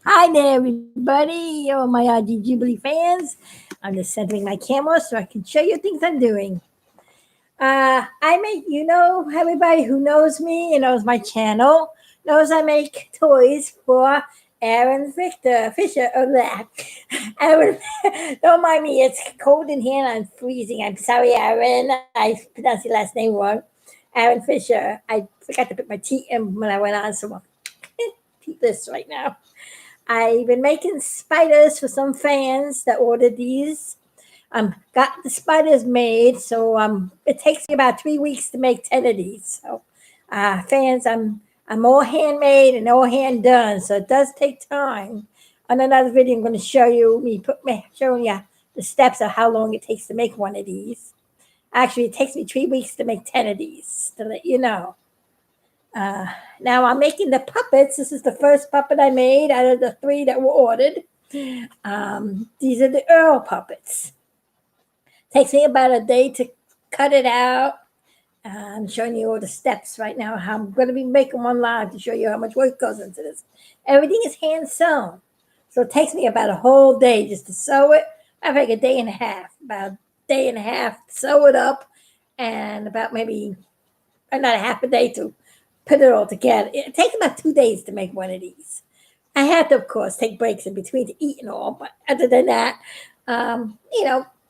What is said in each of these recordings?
Hi there, everybody. You're my RG Jubilee fans. I'm just centering my camera so I can show you things I'm doing. Everybody who knows me and knows my channel knows I make toys for Aaron Fisher. Aaron, don't mind me. It's cold in here and I'm freezing. I'm sorry, Aaron. I pronounced your last name wrong. Aaron Fisher. I forgot to put my T in when I went on, so I'm this right now. I've been making spiders for some fans that ordered these. Got the spiders made, so it takes me about 3 weeks to make 10 of these. So, fans, I'm all handmade and all hand done, so it does take time. On another video, I'm going to show you showing you the steps of how long it takes to make one of these. Actually, it takes me 3 weeks to make 10 of these, to let you know. Now I'm making the puppets. This is the first puppet I made out of the 3 that were ordered. These are the Earl puppets. Takes me about a day to cut it out. I'm showing you all the steps right now. How I'm going to be making one live to show you how much work goes into this. Everything is hand sewn. So it takes me about a whole day just to sew it. I think a day and a half, about a day and a half to sew it up, and about maybe not a half a day to put it all together. It takes about 2 days to make one of these. I had to, of course, take breaks in between to eat and all, but other than that,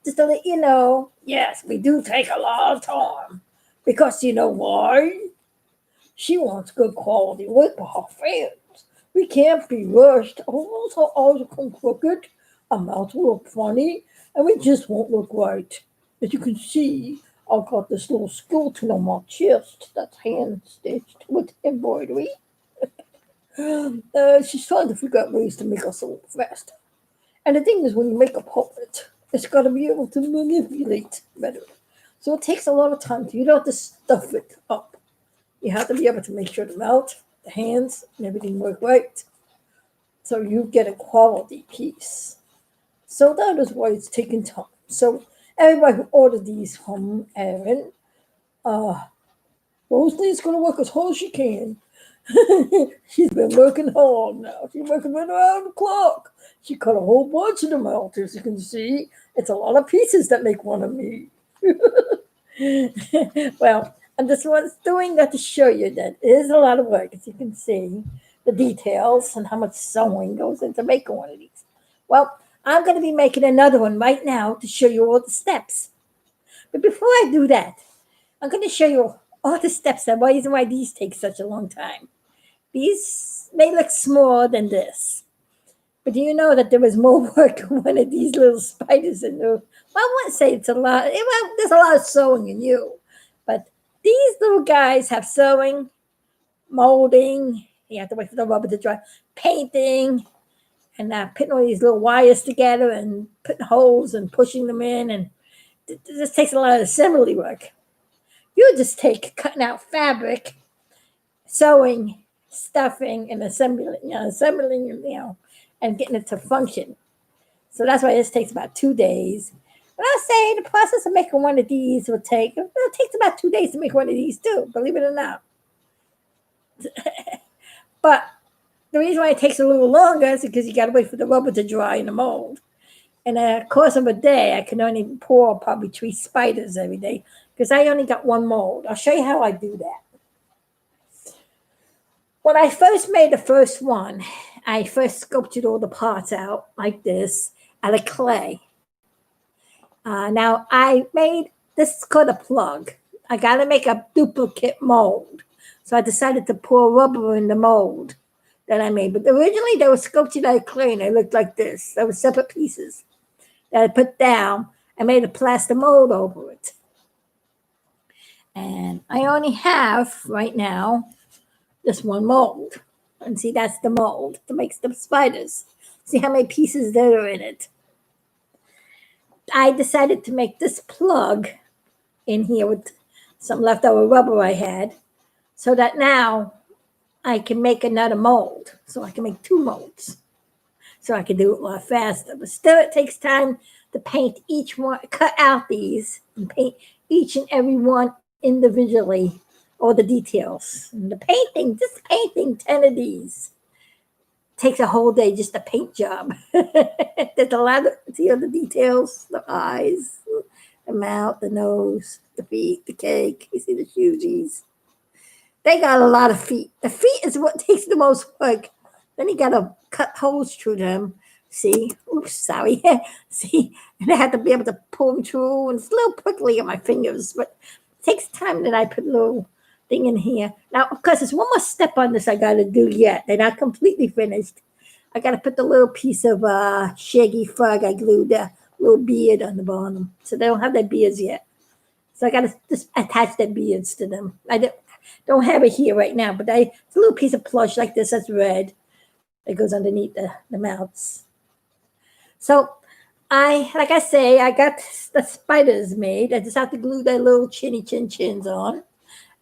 just to let you know, yes, we do take a lot of time. Because you know why? She wants good quality work for her fans. We can't be rushed. Otherwise, our eyes will come crooked, our mouths will look funny, and we just won't look right. As you can see, I've got this little skeleton on my chest that's hand stitched with embroidery. She's trying to figure out ways to make us a little faster. And the thing is, when you make a puppet, it's got to be able to manipulate better. So it takes a lot of time. You don't have to stuff it up. You have to be able to make sure the mouth, the hands, and everything work right. So you get a quality piece. So that is why it's taking time. So everybody who ordered these from Aaron, Rosalie's going to work as hard as she can. She's been working hard now. She's working right around the clock. She cut a whole bunch of them out, as you can see. It's a lot of pieces that make one of me. Well, I'm just doing that to show you that it is a lot of work, as you can see, the details and how much sewing goes into making one of these. Well, I'm going to be making another one right now to show you all the steps. But before I do that, I'm going to show you all the steps and reason why these take such a long time. These may look smaller than this. But do you know that there was more work on one of these little spiders in there? Well, I wouldn't say it's a lot. Well, there's a lot of sewing in you. But these little guys have sewing, molding. You have to wait for the rubber to dry. Painting. And putting all these little wires together and putting holes and pushing them in. And this takes a lot of assembly work. You just take cutting out fabric, sewing, stuffing, and assembling, and getting it to function. So that's why this takes about 2 days. But I'll say the process of making one of these it takes about 2 days to make one of these too, believe it or not. But the reason why it takes a little longer is because you got to wait for the rubber to dry in the mold. And in the course of a day, I can only pour probably 3 spiders every day because I only got 1 mold. I'll show you how I do that. When I first made the first one, I first sculptured all the parts out like this out of clay. Now I made this called a plug. I got to make a duplicate mold. So I decided to pour rubber in the mold that I made. But originally they were sculptured out of clay and they looked like this. They were separate pieces that I put down and made a plaster mold over it. And I only have right now this 1 mold. And see, that's the mold that makes the spiders. See how many pieces there are in it. I decided to make this plug in here with some leftover rubber I had so that now I can make another mold. So I can make 2 molds. So I can do it a lot faster. But still, it takes time to paint each one, cut out these and paint each and every one individually all the details. And the painting, just painting 10 of these takes a whole day, just a paint job. There's a lot of, see all the details, the eyes, the mouth, the nose, the feet, the cake. You see the shoesies. They got a lot of feet. The feet is what takes the most work. Then you got to cut holes through them. See? Oops, sorry. See? And I had to be able to pull them through. And it's a little prickly on my fingers, but it takes time that I put a little thing in here. Now, of course, there's one more step on this I got to do yet. They're not completely finished. I got to put the little piece of shaggy frog I glued the little beard on the bottom. So they don't have their beards yet. So I got to just attach their beards to them. I don't have it here right now, but it's a little piece of plush like this that's red. It goes underneath the mouths. So like I say, I got the spiders made. I just have to glue their little chins on.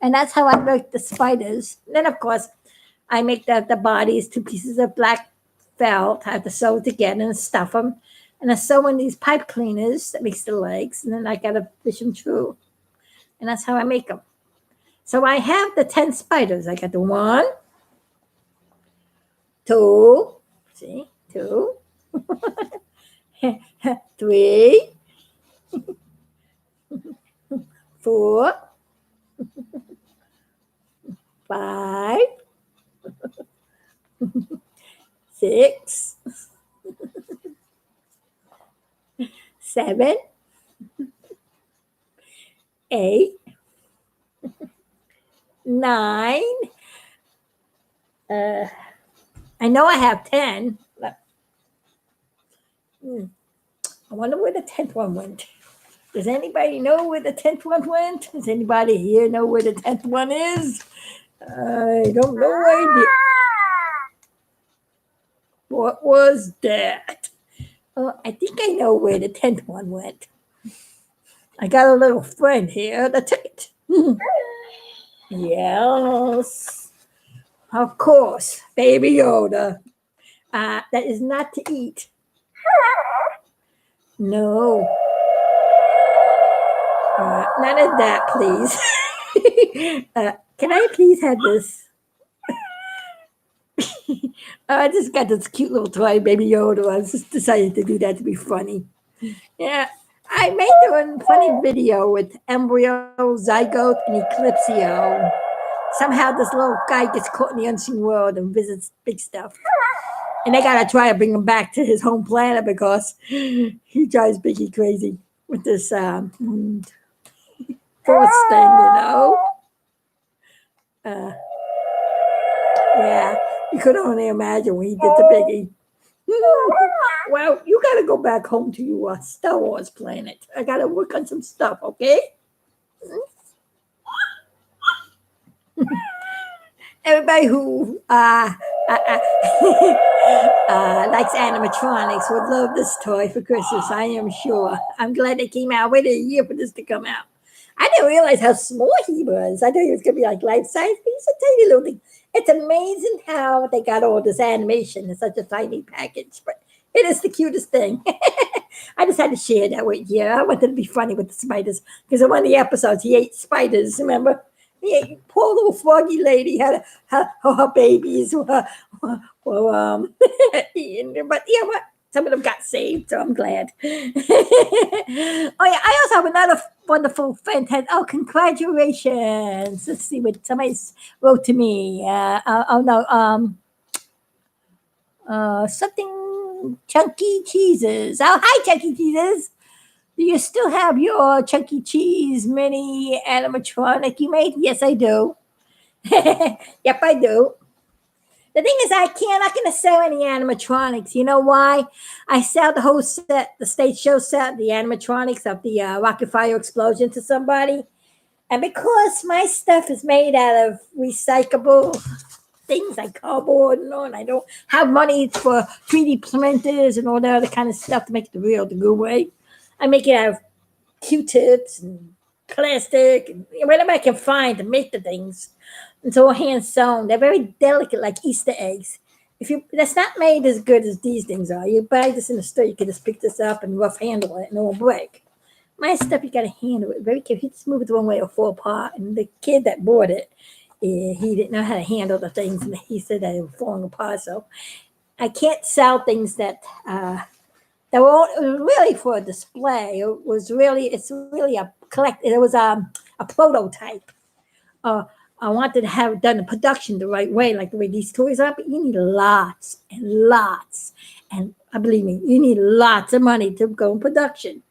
And that's how I make the spiders. And then, of course, I make the bodies, 2 pieces of black felt. I have to sew it together and stuff them. And I sew in these pipe cleaners that makes the legs. And then I got to fish them through. And that's how I make them. So I have the 10 spiders. I got the 1, 2, see, 2, 3, 4, 5, 6, 7, 8, 9. I know I have 10. But, I wonder where the 10th one went. Does anybody know where the 10th one went? Does anybody here know where the 10th one is? I don't know idea. What was that? Oh, I think I know where the 10th one went. I got a little friend here that took it. Yes. Of course, Baby Yoda. That is not to eat. No. None of that, please. Can I please have this? I just got this cute little toy, Baby Yoda. I just decided to do that to be funny. Yeah, I made a funny video with embryo, zygote, and eclipsio. Somehow this little guy gets caught in the unseen world and visits big stuff. And they got to try to bring him back to his home planet because he drives Biggie crazy with this force thing, you know? Yeah, you could only imagine when he did the Biggie. Well, you got to go back home to your Star Wars planet. I got to work on some stuff, okay? Everybody who likes animatronics would love this toy for Christmas, I am sure. I'm glad they came out. I waited a year for this to come out. I didn't realize how small he was. I thought he was going to be like life-size, but he's a tiny little thing. It's amazing how they got all this animation in such a tiny package, but it is the cutest thing. I just had to share that with you. I wanted to be funny with the spiders because in one of the episodes, he ate spiders, remember? He ate, poor little froggy lady had her babies were but you know what? Some of them got saved, so I'm glad. Oh, yeah, I also have another wonderful friend. Oh, congratulations. Let's see what somebody wrote to me. Something Chunky Cheeses. Oh, hi, Chunky Cheeses. Do you still have your Chunky Cheese mini animatronic you made? Yes, I do. Yep, I do. The thing is, I'm not going to sell any animatronics. You know why? I sell the whole set, the stage show set, the animatronics of the rocket fire explosion to somebody. And because my stuff is made out of recyclable things like cardboard and all, and I don't have money for 3D printers and all that other kind of stuff to make it the good way, I make it out of Q-tips and plastic and whatever I can find to make the things. It's all hand sewn. They're very delicate, like Easter eggs. That's not made as good as these things are. You buy this in the store, you can just pick this up and rough handle it and it won't break. My stuff, you got to handle it very carefully. You just move it the wrong way, it'll fall apart. And the kid that bought it, he didn't know how to handle the things, and he said that it was falling apart. So I can't sell things that it was really for a display. It's really a collect. It was a prototype. Uh, I wanted to have done the production the right way, like the way these toys are. But you need lots and lots, and believe me, you need lots of money to go in production,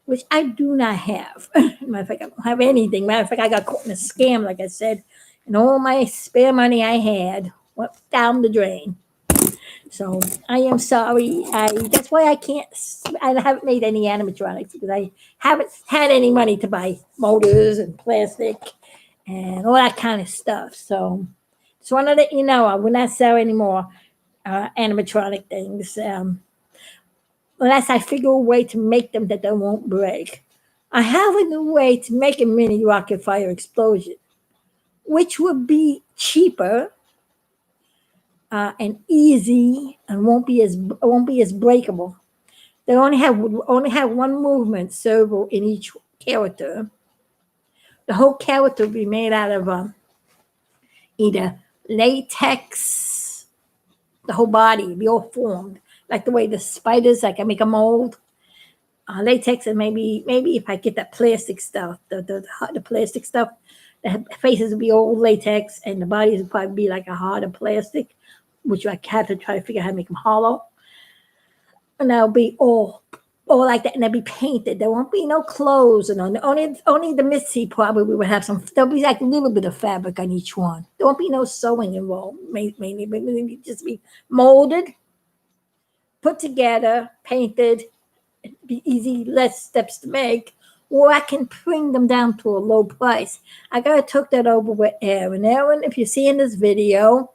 which I do not have. Matter of fact, I don't have anything. Matter of fact, I got caught in a scam, like I said, and all my spare money I had went down the drain. So I am sorry. That's why I haven't made any animatronics because I haven't had any money to buy motors and plastic and all that kind of stuff. So just want to let you know I will not sell any more animatronic things unless I figure a way to make them that they won't break. I have a new way to make a mini rocket fire explosion, which would be cheaper and easy and won't be as breakable. They only have one movement servo in each character. The whole character will be made out of either latex, the whole body will be all formed like the way the spiders. Like I make a mold, latex, and maybe if I get that plastic stuff, the plastic stuff, the faces will be all latex, and the bodies will probably be like a harder plastic, which I have to try to figure out how to make them hollow. And they'll be all like that, and they'll be painted. There won't be no clothes, and only the Missy probably would have some. There'll be like a little bit of fabric on each one. There won't be no sewing involved. Mainly, maybe just be molded, put together, painted. It'd be easy, less steps to make. Or I can bring them down to a low price. I gotta talk that over with Aaron. Aaron, if you're seeing this video,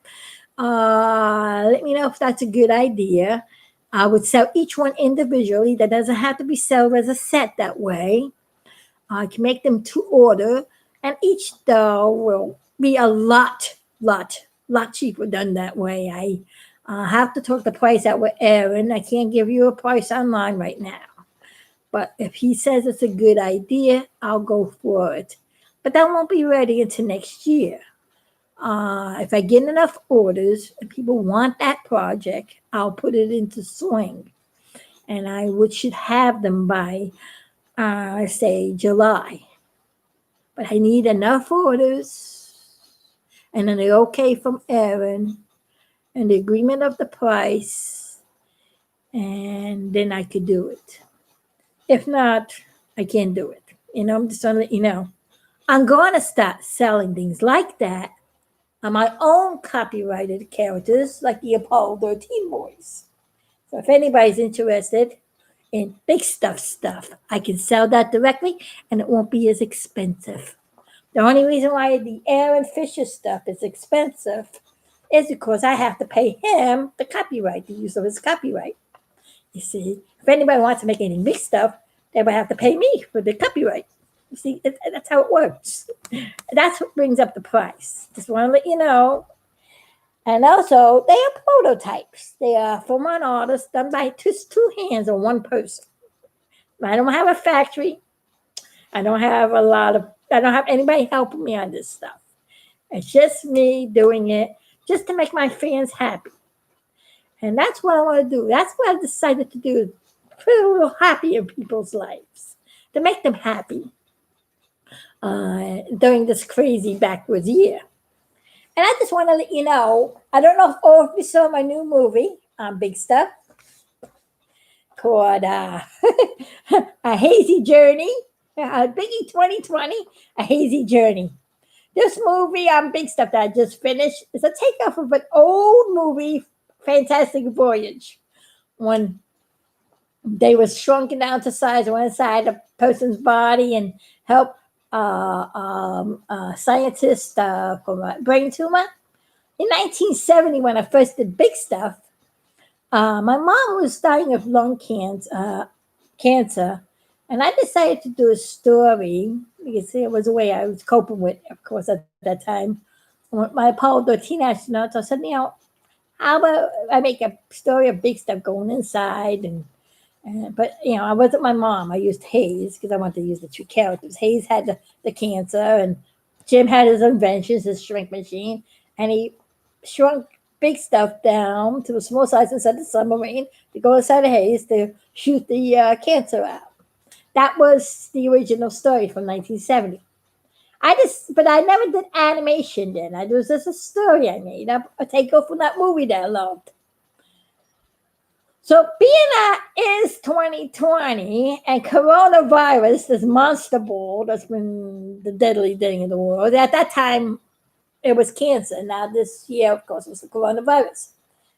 let me know if that's a good idea. I would sell each one individually. That doesn't have to be sold as a set that way. I can make them to order, and each doll will be a lot cheaper done that way. I have to talk the price out with Aaron. I can't give you a price online right now. But if he says it's a good idea, I'll go for it. But that won't be ready until next year. If I get enough orders and people want that project, I'll put it into swing. And should have them by, say, July. But I need enough orders and an okay from Aaron and the agreement of the price, and then I could do it. If not, I can't do it. I'm just going to let you know. I'm going to start selling things like that on my own copyrighted characters, like the Apollo 13 boys. So if anybody's interested in big stuff, I can sell that directly, and it won't be as expensive. The only reason why the Aaron Fisher stuff is expensive is because I have to pay him the copyright, the use of his copyright. You see, if anybody wants to make any big stuff, they would have to pay me for the copyright. You see, that's how it works. That's what brings up the price. Just want to let you know. And also, they are prototypes. They are from one artist done by just two hands on one person. I don't have a factory. I don't have anybody helping me on this stuff. It's just me doing it just to make my fans happy. And that's what I want to do. That's what I decided to do. Put a little happy in people's lives. To make them happy during this crazy backwards year. And I just want to let you know, I don't know if all of you saw my new movie on Big Stuff called A Hazy Journey, Biggie 2020, A Hazy Journey. This movie on Big Stuff that I just finished is a takeoff of an old movie, Fantastic Voyage, when they were shrunken down to size on one side of a person's body and help scientist from a brain tumor. In 1970, when I first did Big Stuff, my mom was dying of lung cancer, and I decided to do a story because it was a way I was coping with, of course, at that time. My Apollo 13 astronauts, I said, how about I make a story of Big Stuff going inside and But I wasn't my mom. I used Hayes because I wanted to use the two characters. Hayes had the cancer, and Jim had his inventions, his shrink machine, and he shrunk big stuff down to a small size inside the submarine to go inside of Hayes to shoot the cancer out. That was the original story from 1970. But I never did animation then. It was just a story I made up, a takeoff from that movie that I loved. So being that is 2020 and coronavirus, this monster ball that's been the deadly thing in the world, at that time it was cancer. Now this year, of course, it was the coronavirus.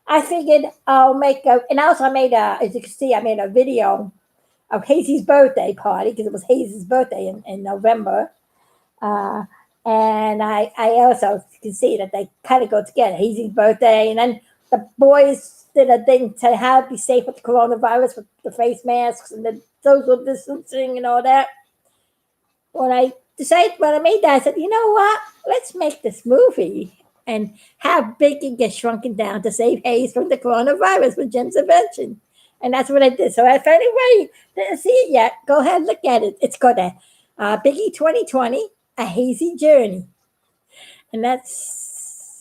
I figured I'll make and also I made as you can see, I made a video of Hazy's birthday party because it was Hazy's birthday in November. And I also can see that they kind of go together. Hazy's birthday, and then the boys did a thing to how to be safe with the coronavirus with the face masks and the social distancing and all that. When I made that, I said, you know what? Let's make this movie and have Biggie get shrunken down to save Hayes from the coronavirus with Jim's invention. And that's what I did. So if anybody didn't see it yet, go ahead and look at it. It's called Biggie 2020, A Hazy Journey. And that's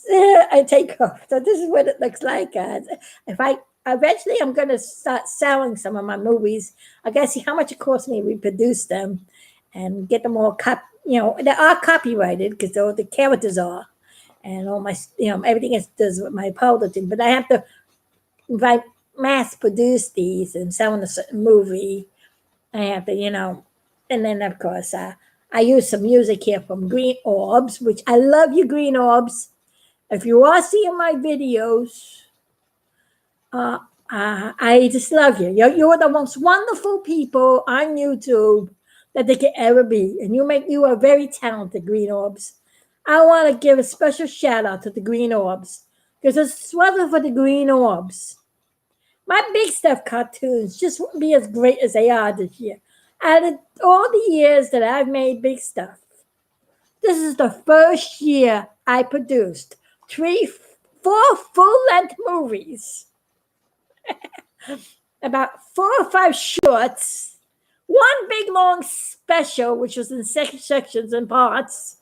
I take off. So this is what it looks like. Eventually I'm going to start selling some of my movies. I got to see how much it costs me to reproduce them and get them all they are copyrighted because the characters are, and all my everything does with my publishing. But I have to, if I mass produce these and sell in a certain movie, I have to and then of course I use some music here from Green Orbs, which I love you, Green Orbs. If you are seeing my videos, I just love you. You're the most wonderful people on YouTube that they could ever be. And you are very talented, Green Orbs. I want to give a special shout out to the Green Orbs because it's wasn't for the Green Orbs, my Big Stuff cartoons just wouldn't be as great as they are this year. Out of all the years that I've made Big Stuff, this is the first year I produced 4 full-length movies, about 4 or 5 shorts, 1 big long special, which was in sections and parts.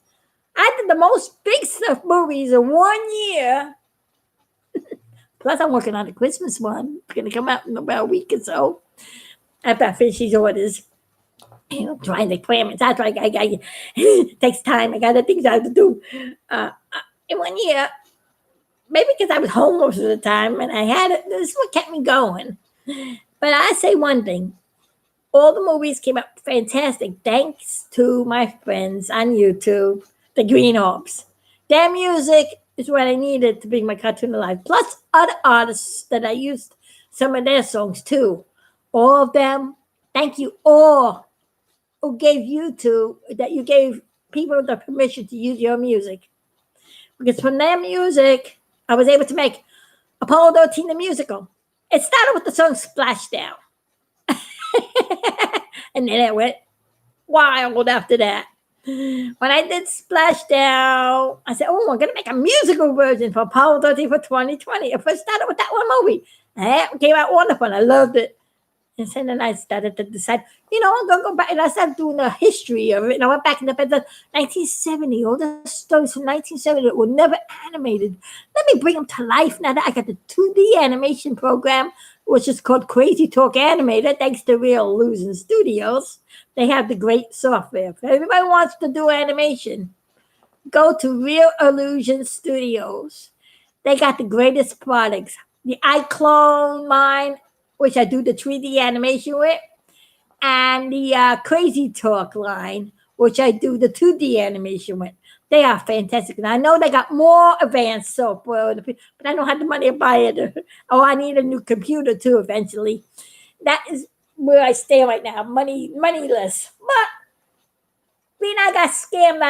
I did the most Big Stuff movies in 1 year. Plus, I'm working on a Christmas one. It's going to come out in about a week or so after I finish these orders. Trying to cram it. That's like it takes time. I got the things I have to do. In 1 year, maybe because I was home most of the time and I had it. This is what kept me going. But I say one thing. All the movies came out fantastic thanks to my friends on YouTube, the Green Orbs. Their music is what I needed to bring my cartoon alive. Plus other artists that I used some of their songs too. All of them, thank you all who gave you gave people the permission to use your music. Because from their music, I was able to make Apollo 13 the musical. It started with the song Splashdown. And then it went wild after that. When I did Splashdown, I said, I'm going to make a musical version for Apollo 13 for 2020. If I started with that one movie, it came out wonderful. I loved it. And so then I started to decide, I'm going to go back. And I started doing a history of it. And I went back in the 1970, all the stories from 1970 that were never animated. Let me bring them to life now that I got the 2D animation program, which is called Crazy Talk Animator, thanks to Real Illusion Studios. They have the great software. If everybody wants to do animation, go to Real Illusion Studios. They got the greatest products. The iClone mine, which I do the 3D animation with, and the Crazy Talk line, which I do the 2D animation with. They are fantastic. And I know they got more advanced software, but I don't have the money to buy it. I need a new computer too eventually. That is where I stay right now, moneyless. But I got scammed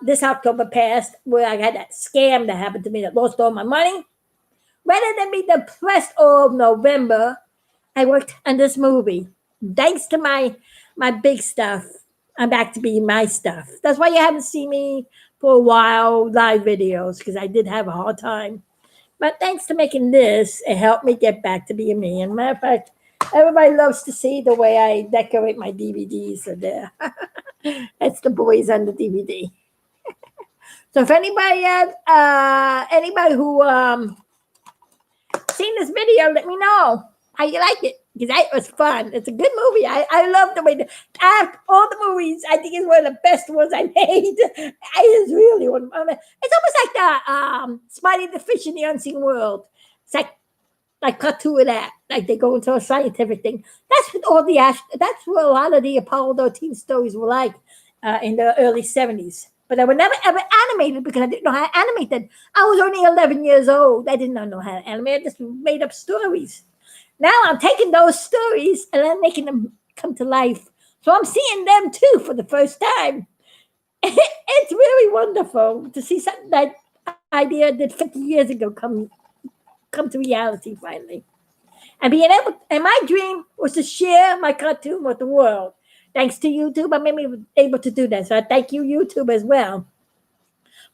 this October past, where I had that scam that happened to me that lost all my money. Rather than be depressed all of November, I worked on this movie. Thanks to my Big Stuff, I'm back to being my stuff. That's why you haven't seen me for a while, live videos, because I did have a hard time. But thanks to making this, it helped me get back to being me. And matter of fact, Everybody loves to see the way I decorate my DVDs. So there, that's the boys on the DVD. So if anybody who seen this video, let me know how you like it, because it was fun. It's a good movie. I love the way all the movies. I think it's one of the best ones I made. It's really one. It's almost like the Smiley the Fish in the Unseen World. It's like cartoon of that. Like they go into a scientific thing. That's what that's what a lot of the Apollo 13 stories were like in the early 70s. But I would never ever animate it because I didn't know how to animate them. I was only 11 years old. I did not know how to animate. I just made up stories. Now I'm taking those stories and I'm making them come to life. So I'm seeing them too for the first time. It's really wonderful to see something that idea that 50 years ago come to reality finally. And my dream was to share my cartoon with the world. Thanks to YouTube, I'm able to do that. So I thank you, YouTube, as well.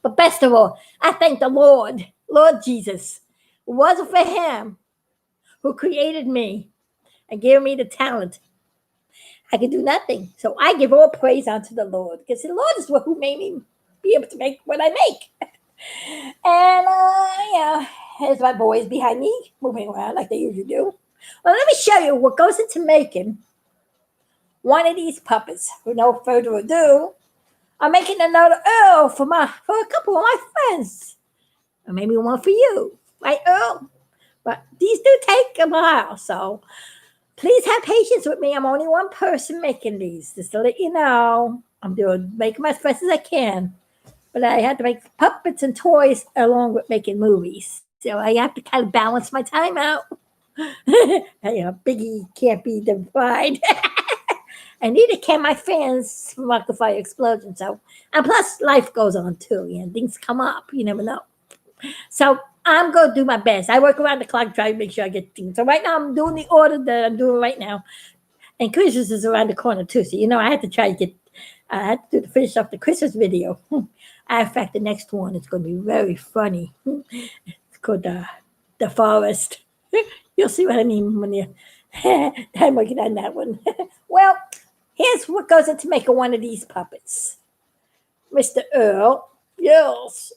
But best of all, I thank the Lord Jesus. It wasn't for Him who created me and gave me the talent, I could do nothing. So I give all praise unto the Lord, because the Lord is who made me be able to make what I make. And yeah, here's my boys behind me moving around like they usually do. Well, let me show you what goes into making one of these puppets. With no further ado, I'm making another Earl for a couple of my friends, or maybe one for you, right, Earl? But these do take a while, so please have patience with me. I'm only one person making these, just to let you know. I'm making them as fast as I can, but I had to make puppets and toys along with making movies, so I have to kind of balance my time out. Biggie can't be divided. And neither can my fans from Rocket Fire Explosion. So, and plus, life goes on too. Things come up. You never know. So I'm going to do my best. I work around the clock trying to make sure I get things. So right now I'm doing the order that I'm doing right now. And Christmas is around the corner too. So, I had to finish off the Christmas video. In fact, the next one is going to be very funny. It's called The Forest. You'll see what I mean when I'm working on that one. Well, here's what goes into making one of these puppets. Mr. Earl, yes.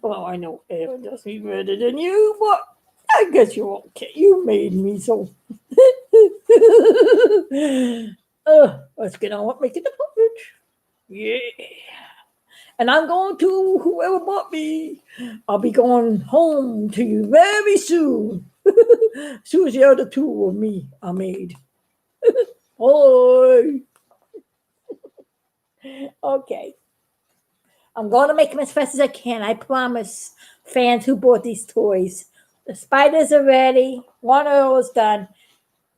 Well, I know Earl does me better than you, but I guess you're okay. You made me so. Let's get on with making the puppet. Yeah. And I'm going to whoever bought me. I'll be going home to you very soon. As soon as the other two of me are made. Bye. Okay. I'm going to make them as fast as I can. I promise fans who bought these toys. The spiders are ready. One Earl is done.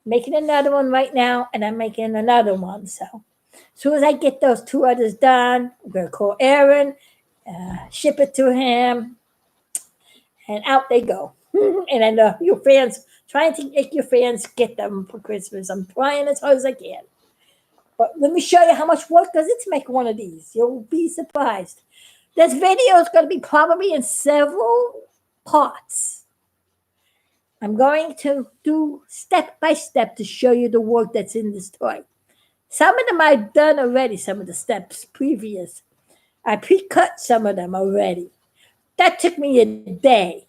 Making another one right now, and I'm making another one. So as soon as I get those two others done, I'm going to call Aaron, ship it to him, and out they go. And I know your fans, trying to make your fans get them for Christmas. I'm trying as hard as I can. But let me show you how much work goes into make one of these. You'll be surprised. This video is going to be probably in several parts. I'm going to do step by step to show you the work that's in this toy. Some of them I've done already, some of the steps previous. I pre-cut some of them already. That took me a day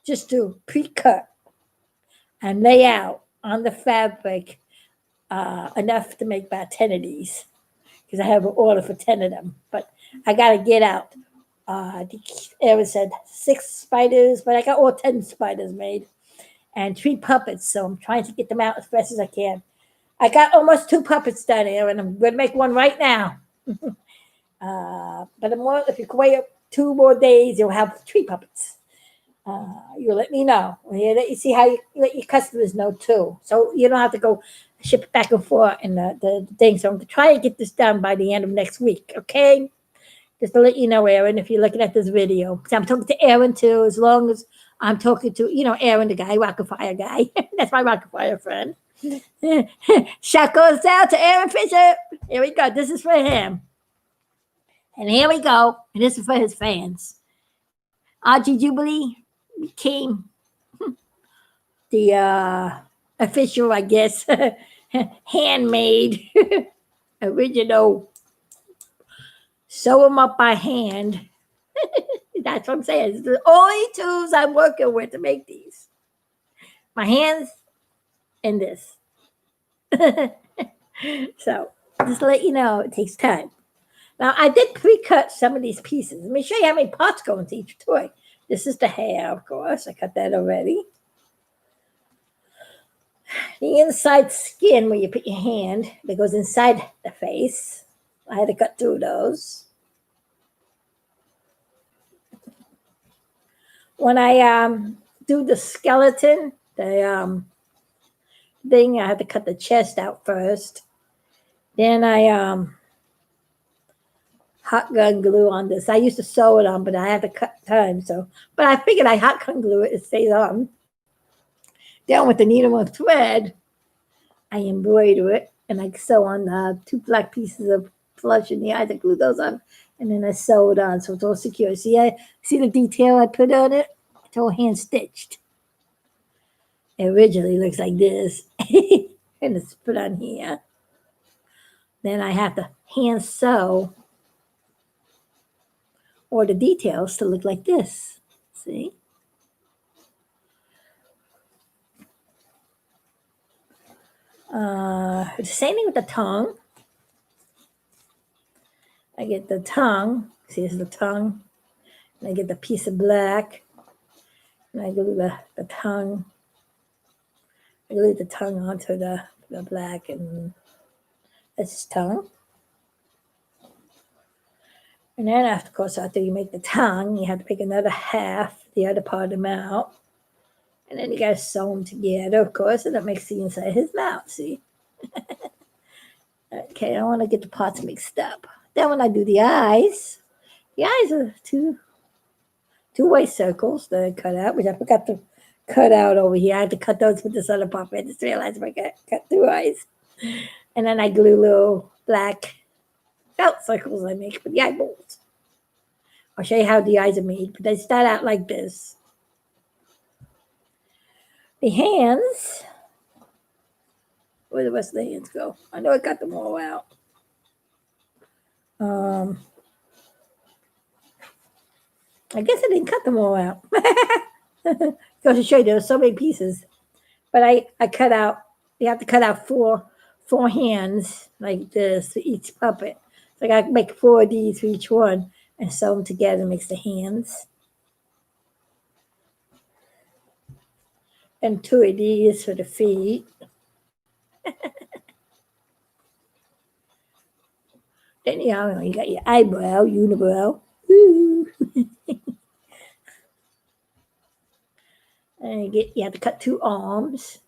just to pre-cut and lay out on the fabric enough to make about 10 of these, because I have an order for 10 of them. But I got to get out. Aaron said 6 spiders, but I got all 10 spiders made and 3 puppets, so I'm trying to get them out as fast as I can. I got almost 2 puppets done here, and I'm going to make one right now. But if you can wait 2 more days, you'll have 3 puppets. You'll let me know. You see how you let your customers know too, so you don't have to go ship it back and forth and the thing. So I'm going to try to get this done by the end of next week, okay? Just to let you know, Aaron, if you're looking at this video. Because I'm talking to Aaron too, as long as I'm talking to, Aaron, the guy, Rocket Fire guy. That's my Rocket Fire friend. Shout goes out to Aaron Fisher. Here we go. This is for him. And here we go. And this is for his fans. RG Jubilee came. the official, I guess, handmade, original, sew them up by hand. That's what I'm saying. It's the only tools I'm working with to make these. My hands and this. So just to let you know, it takes time. Now I did pre-cut some of these pieces. Let me show you how many parts go into each toy. This is the hair, of course. I cut that already. The inside skin where you put your hand that goes inside the face. I had to cut through those. When I do the skeleton, the thing, I had to cut the chest out first. Then I hot gun glue on this. I used to sew it on, but I had to cut time. So, but I figured I hot gun glue it stays on. Then with the needle and thread, I embroider it and I sew on 2 black pieces of plush in the eyes. I glue those on, and then I sew it on so it's all secure. See the detail I put on it? It's all hand stitched. It originally looks like this, and it's put on here. Then I have to hand sew all the details to look like this. See? The same thing with the tongue. I get the tongue. See, this is the tongue. And I get the piece of black. And I glue the tongue. I glue the tongue onto the black, and that's his tongue. And then, of course, after you make the tongue, you have to pick another half, the other part of the mouth. And then you got to sew them together, of course, and that makes the inside of his mouth, see? Okay, I don't want to get the parts mixed up. Then when I do the eyes are two white circles that I cut out, which I forgot to cut out over here. I had to cut those with this other part. I just realized I cut 2 eyes. And then I glue little black felt circles I make for the eyeballs. I'll show you how the eyes are made, but they start out like this. The hands, where the rest of the hands go? I know I got them all out. I guess I didn't cut them all out. Goes to show you there were so many pieces. But I cut out, you have to cut out four hands like this for each puppet. So I got to make 4 of these for each one and sew them together, makes the hands. And 2 of these for the feet. Then you got your eyebrow, unibrow. Ooh. And you have to cut 2 arms.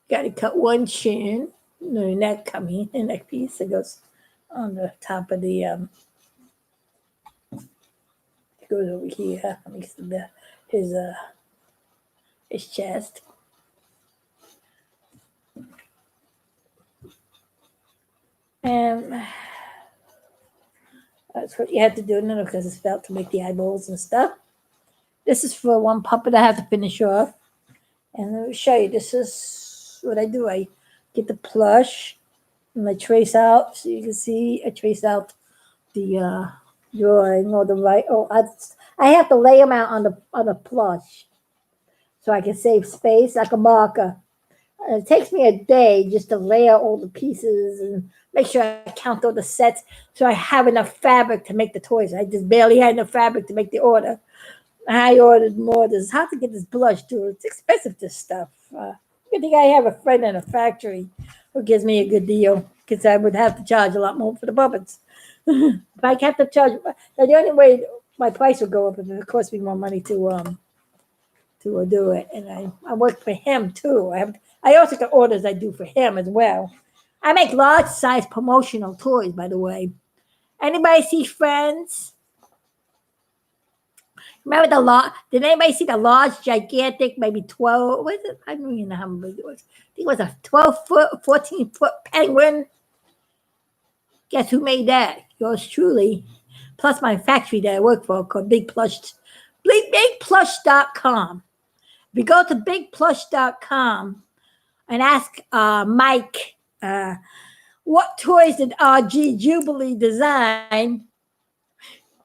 Got to cut 1 chin. No neck coming, the neck piece that goes on the top of the it goes over here. Makes his chest. And that's what you have to do now because it's felt to make the eyeballs and stuff. This is for 1 puppet I have to finish off. And let me show you. This is what I do. I get the plush and I trace out. So you can see I trace out the drawing or the right. Oh, I have to lay them out on the plush so I can save space like a marker. It takes me a day just to lay out all the pieces and make sure I count all the sets so I have enough fabric to make the toys. I just barely had enough fabric to make the order. I ordered more. This is hard to get this blush too. It's expensive, this stuff. Good thing I have a friend in a factory who gives me a good deal because I would have to charge a lot more for the puppets. If I have to charge, the only way my price would go up is if it cost me more money to do it. And I work for him too. I also got orders I do for him as well. I make large size promotional toys, by the way. Anybody see Friends? Remember did anybody see the large, gigantic, maybe 12, what is it? I don't even know how big it was. I think it was a 12-foot, 14-foot penguin. Guess who made that? Yours truly. Plus my factory that I work for called bigplush.com. If you go to bigplush.com and ask Mike what toys did RG Jubilee design,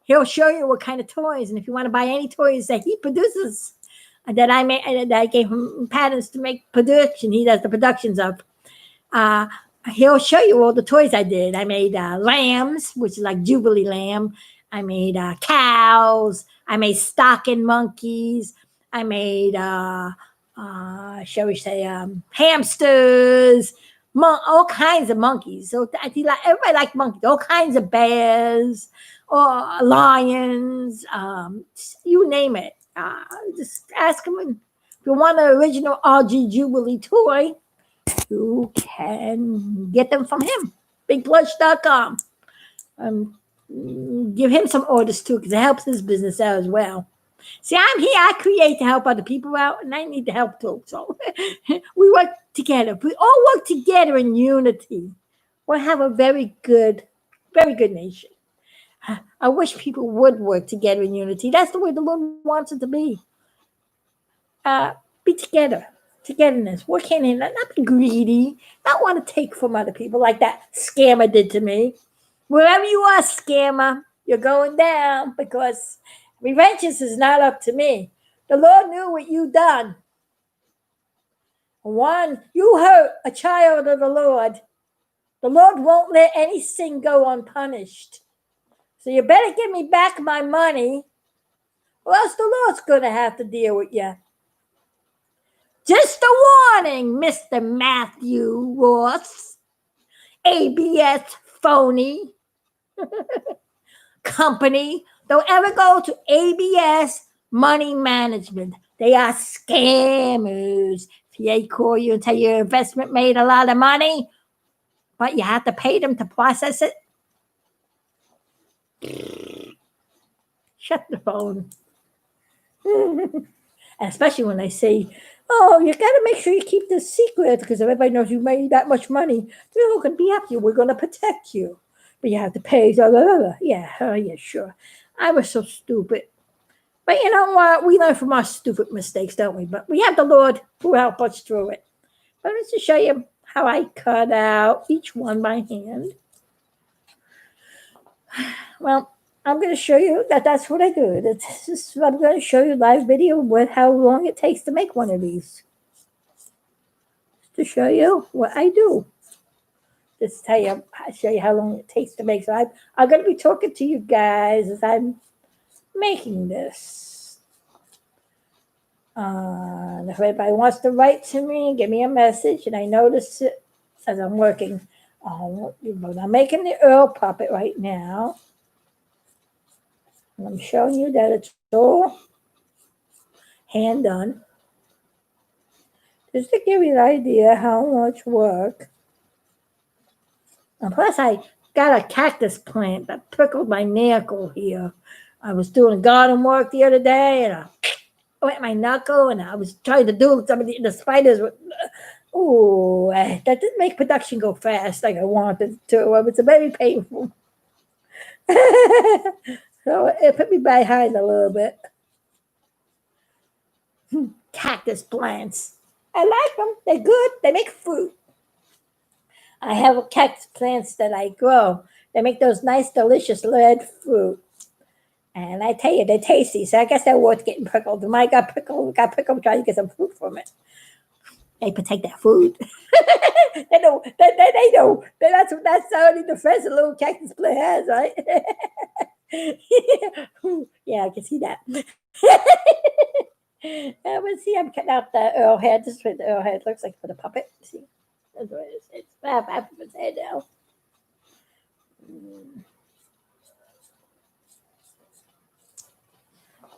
he'll show you what kind of toys. And if you want to buy any toys that he produces, that I gave him patents to make production, he does the productions of. He'll show you all the toys I did. I made lambs, which is like Jubilee lamb. I made cows. I made stocking monkeys. I made, shall we say, hamsters, all kinds of monkeys. So everybody likes monkeys. All kinds of bears, or lions, you name it. Just ask him. If you want an original RG Jubilee toy, you can get them from him. Bigplush.com. Give him some orders too, because it helps his business out as well. See, I'm here. I create to help other people out, and I need the help too. So we work together. If we all work together in unity, we'll have a very good nation. I wish people would work together in unity. That's the way the Lord wants it to be. Be together. Togetherness. Work hand in hand. Not be greedy. Not want to take from other people like that scammer did to me. Wherever you are, scammer, you're going down, because vengeance is not up to me. The Lord knew what you done. One, you hurt a child of the Lord. The Lord won't let any sin go unpunished. So you better give me back my money, or else the Lord's going to have to deal with you. Just a warning, Mr. Matthew Ross, ABS phony company. Don't ever go to ABS Money Management. They are scammers. If they call you and tell you your investment made a lot of money, but you have to pay them to process it, shut the phone. And especially when they say, oh, you got to make sure you keep this secret, because everybody knows you made that much money. They're not going to be after you. We're going to protect you. But you have to pay. Yeah, yeah, sure. I was so stupid. But you know what? We learn from our stupid mistakes, don't we? But we have the Lord who help us through it. But let's just show you how I cut out each one by hand. Well, I'm going to show you that's what I do. I'm going to show you a live video with how long it takes to make one of these. Just to show you what I do. Just show you how long it takes to make. So I'm going to be talking to you guys as I'm making this. If anybody wants to write to me, give me a message, and I notice it as I'm working. I'm making the Earl puppet right now. And I'm showing you that it's all hand done. Just to give you an idea how much work. And plus, I got a cactus plant that prickled my knuckle here. I was doing garden work the other day, and I wet my knuckle, and I was trying to do some of the spiders. That didn't make production go fast like I wanted to. It was very painful. So it put me behind a little bit. Cactus plants. I like them. They're good. They make fruit. I have cactus plants that I grow. They make those nice, delicious red fruit. And I tell you, they're tasty. So I guess they're worth getting prickled. And I got prickled trying to get some fruit from it. They protect that food. They know. They know. That's the only defense a little cactus plant has, right? Yeah, I can see that. Let's see, I'm cutting out the Earl head. This is what the Earl head looks like for the puppet. See, that's what it is. It's half of its head now.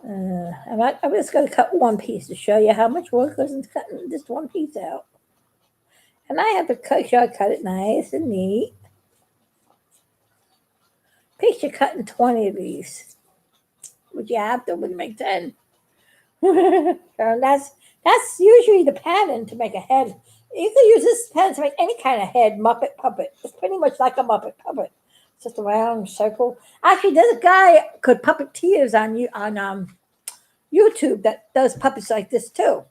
I'm just going to cut one piece to show you how much work goes into cutting this one piece out. And I have to cut it nice and neat. Picture cutting 20 of these. Which you have to when you make 10. So that's usually the pattern to make a head. You can use this pattern to make any kind of head, Muppet puppet. It's pretty much like a Muppet puppet. It's just a round circle. Actually, there's a guy called Puppeteers on YouTube that does puppets like this too.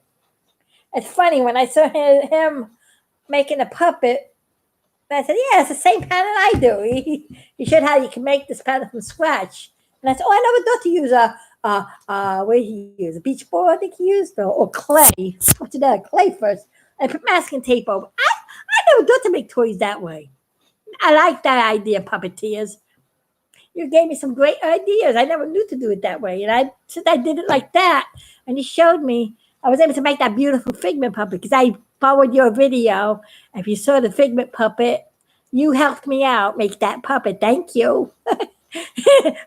It's funny when I saw him making a puppet. I said, "Yeah, it's the same pattern I do." He showed how you can make this pattern from scratch. And I said, "Oh, I never thought to use what did he use? A beach ball, I think he used, or clay. What's that? Clay first, and put masking tape over. I never thought to make toys that way. I like that idea, puppeteers. You gave me some great ideas. I never knew to do it that way. And since I did it like that, and you showed me, I was able to make that beautiful figment puppet because I followed your video. If you saw the figment puppet, you helped me out make that puppet. Thank you.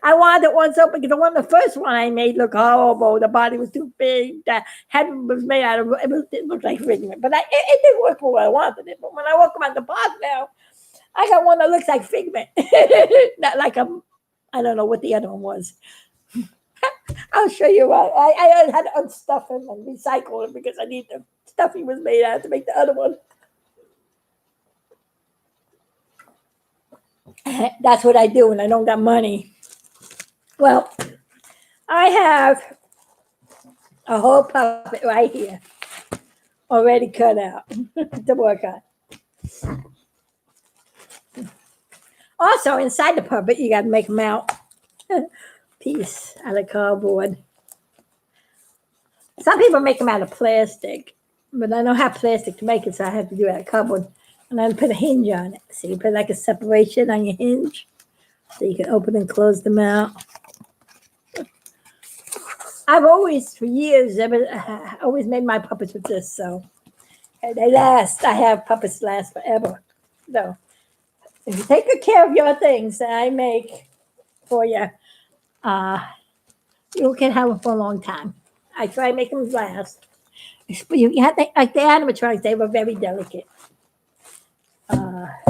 I wanted it one so because the first one I made looked horrible. The body was too big. The head was made out of it looked like figment, but it didn't work for what I wanted it. But when I walk around the park now, I got one that looks like figment, not like I don't know what the other one was. I'll show you what. I had to unstuff him and recycle him because I need the stuff he was made out to make the other one. That's what I do when I don't got money. Well, I have a whole puppet right here already cut out to work on. Also, inside the puppet, you got to make them out piece out of cardboard. Some people make them out of plastic, but I don't have plastic to make it, so I have to do it out of cardboard. And I put a hinge on it. So you put like a separation on your hinge, so you can open and close them out. I've always, for years, always made my puppets with this, so they last. I have puppets last forever. So if you take good care of your things that I make for you, you can have them for a long time. I try to make them last. You have to, like the animatronics, they were very delicate.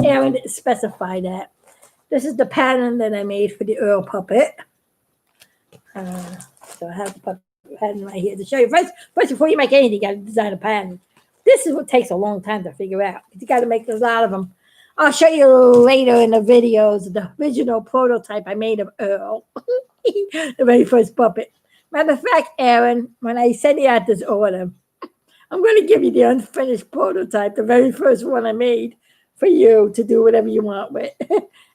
Aaron didn't specify that. This is the pattern that I made for the Earl puppet. So I have the puppet pattern right here to show you. First, before you make anything, you got to design a pattern. This is what takes a long time to figure out. You got to make a lot of them. I'll show you later in the videos the original prototype I made of Earl, the very first puppet. Matter of fact, Aaron, when I send you out this order, I'm going to give you the unfinished prototype, the very first one I made for you to do whatever you want with,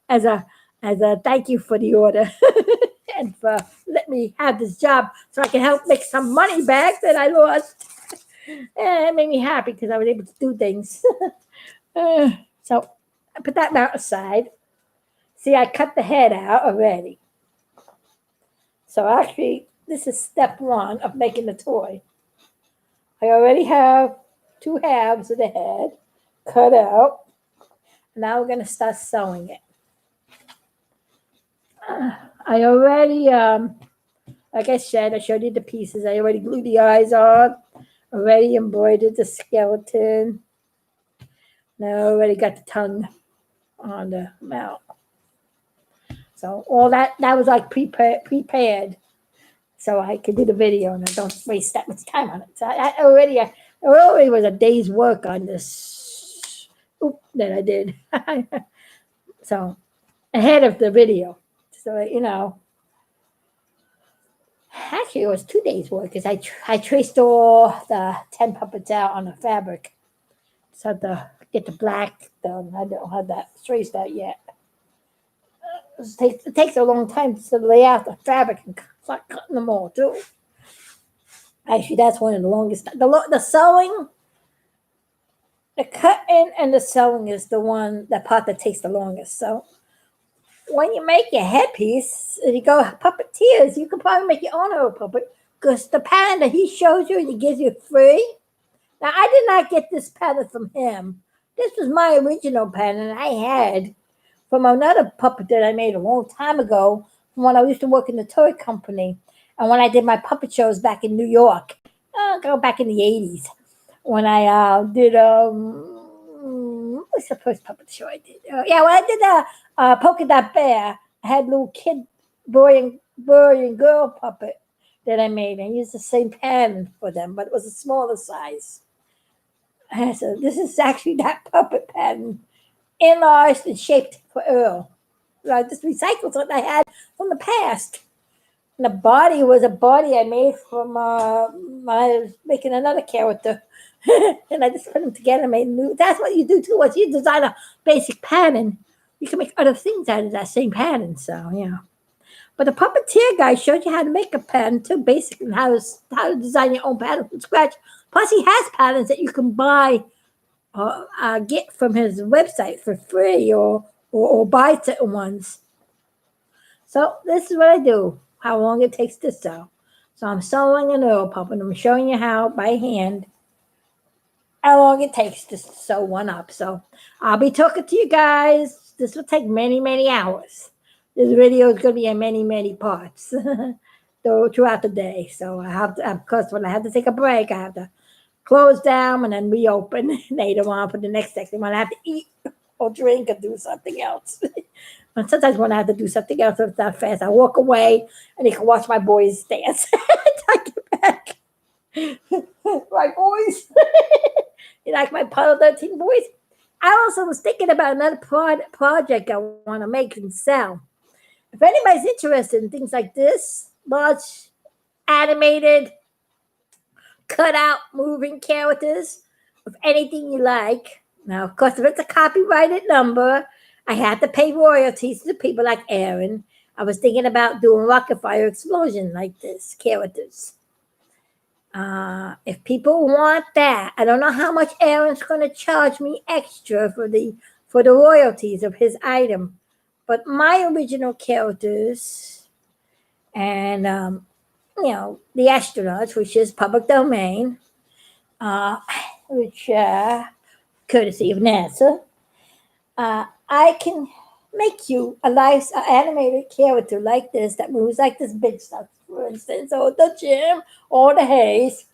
as a thank you for the order and for let me have this job so I can help make some money back that I lost. And it made me happy because I was able to do things. So I put that out aside. See, I cut the head out already. So actually, this is step one of making the toy. I already have 2 halves of the head cut out. Now we're going to start sewing it. I already, like I said, I showed you the pieces. I already glued the eyes on. Already embroidered the skeleton. Now I already got the tongue on the mouth. So all that was like prepared. So I could do the video and I don't waste that much time on it. So I already was a day's work on this that I did. So ahead of the video. So, actually it was 2 days work because I traced all the 10 puppets out on the fabric. So to get the black done. I don't have that traced out yet. It takes a long time to lay out the fabric and start cutting them all too. Actually, that's one of the longest. The sewing, the cutting and the sewing is the part that takes the longest. So when you make your headpiece, and you go puppeteers, you can probably make your own little puppet because the pattern that he shows you and he gives you free. Now, I did not get this pattern from him. This was my original pattern I had from another puppet that I made a long time ago from when I used to work in the toy company and when I did my puppet shows back in New York. Go back in the 80s when I did, what's the first puppet show I did? When I did Polka Dot Bear, I had a little kid, boy and girl puppet that I made. I used the same pattern for them, but it was a smaller size. So this is actually that puppet pattern, enlarged and shaped for Earl. I just recycled what I had from the past. And the body was a body I made from I was making another character And I just put them together and made new. That's what you do too. Once you design a basic pattern, you can make other things out of that same pattern. So yeah. But the puppeteer guy showed you how to make a pattern too, basically, and how to design your own pattern from scratch. Plus, he has patterns that you can buy or get from his website for free, or buy certain ones. So this is what I do. How long it takes to sew. So I'm sewing an oil pump, and I'm showing you how by hand how long it takes to sew one up. So I'll be talking to you guys. This will take many, many hours. This video is going to be in many, many parts throughout the day. So I have to, of course, when I have to take a break, I have to close down and then reopen later on for the next section when I have to eat or drink or do something else. And sometimes when I have to do something else, it's not fast, I walk away and they can watch my boys dance. I get back. My boys. You like my Apollo 13 boys? I also was thinking about another project I want to make and sell. If anybody's interested in things like this, large animated, cut out moving characters of anything you like. Now, of course, if it's a copyrighted number, I have to pay royalties to people like Aaron. I was thinking about doing rocket fire explosion like this, characters. If people want that, I don't know how much Aaron's going to charge me extra for the royalties of his item, but my original characters and the astronauts, which is public domain, which courtesy of NASA, I can make you a live animated character like this that moves like this big stuff, for instance, or the Jim or the Hayes.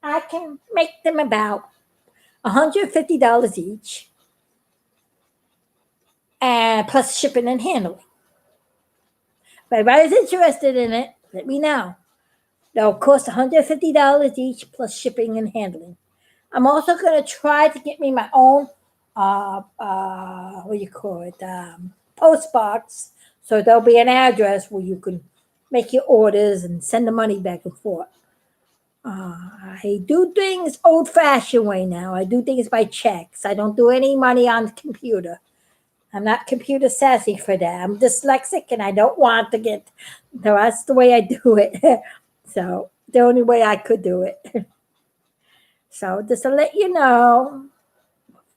I can make them about $150 each, and plus shipping and handling. If anybody's interested in it, let me know. They'll cost $150 each plus shipping and handling. I'm also going to try to get me my own what do you call it, post box. So there'll be an address where you can make your orders and send the money back and forth. I do things old-fashioned way now. I do things by checks. I don't do any money on the computer. I'm not computer sassy for that. I'm dyslexic and I don't want to get. So that's the way I do it. So the only way I could do it. So just to let you know,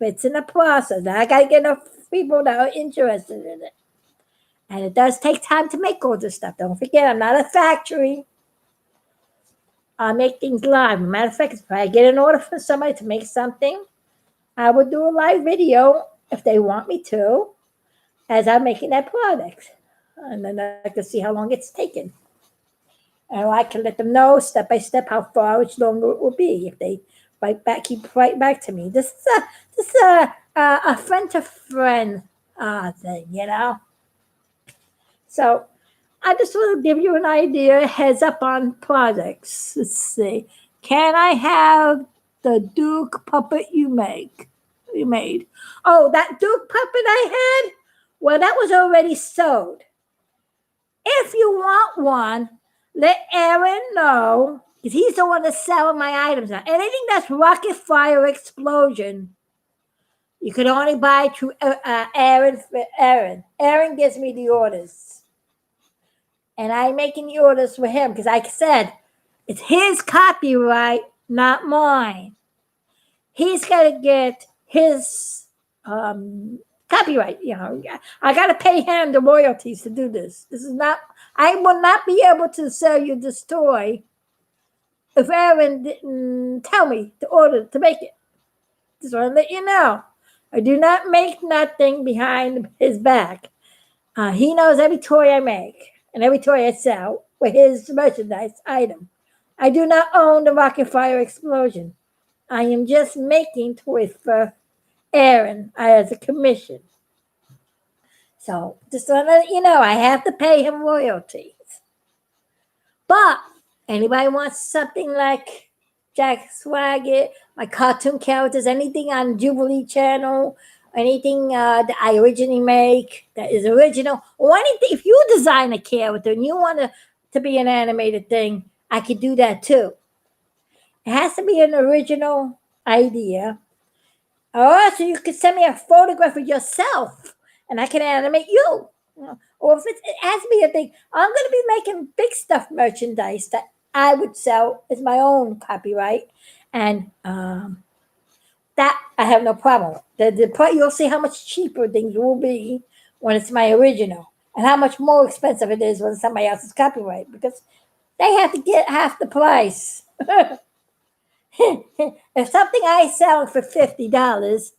it's in the process. I got to get enough people that are interested in it. And it does take time to make all this stuff. Don't forget, I'm not a factory. I make things live. Matter of fact, if I get an order from somebody to make something, I would do a live video if they want me to, as I'm making that product. And then I can see how long it's taken. And I can let them know step by step how far, which longer it will be if they keep right back to me. This is a friend to friend thing, you know. So I just want to give you an idea, heads up on projects. Let's see. Can I have the Duke puppet you made? Oh, that Duke puppet I had? Well, that was already sold. If you want one, let Aaron know, because he's the one that's selling my items now. Anything that's rocket fire explosion, you can only buy through Aaron. Aaron gives me the orders. And I'm making the orders for him because, like I said, it's his copyright, not mine. He's got to get his copyright. You know, I got to pay him the royalties to do this. This is not. I will not be able to sell you this toy if Aaron didn't tell me to order to make it. Just want to let you know. I do not make nothing behind his back. He knows every toy I make and every toy I sell with his merchandise item. I do not own the rocket fire explosion. I am just making toys for Aaron as a commission. So just want to let you know, I have to pay him royalties. But anybody wants something like Jack Swaggart, my cartoon characters, anything on Jubilee Channel, anything that I originally make that is original, or anything, if you design a character and you want to be an animated thing, I could do that too. It has to be an original idea. Or so you could send me a photograph of yourself and I can animate you. Or if it has to be a thing, I'm going to be making big stuff merchandise that I would sell as my own copyright. And that I have no problem with. You'll see how much cheaper things will be when it's my original and how much more expensive it is when it's somebody else's copyright because they have to get half the price. If something I sell for $50,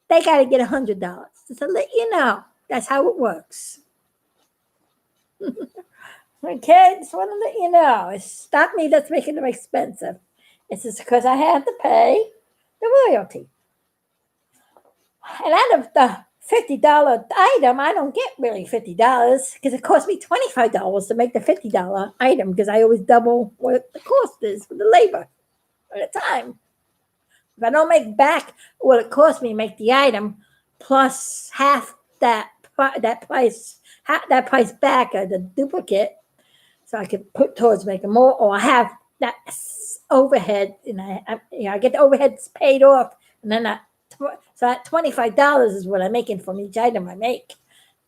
they got to get $100. Just to let you know, that's how it works. Okay, just want to let you know, it's not me that's making them expensive. It's just because I have to pay the royalty. And out of the $50 item, I don't get really $50 because it cost me $25 to make the $50 item because I always double what the cost is for the labor at the time. If I don't make back what it cost me to make the item plus half that price, half that price back of the duplicate, so I could put towards making more, or I have that overhead, and I get the overheads paid off, and then so that $25 is what I'm making from each item I make.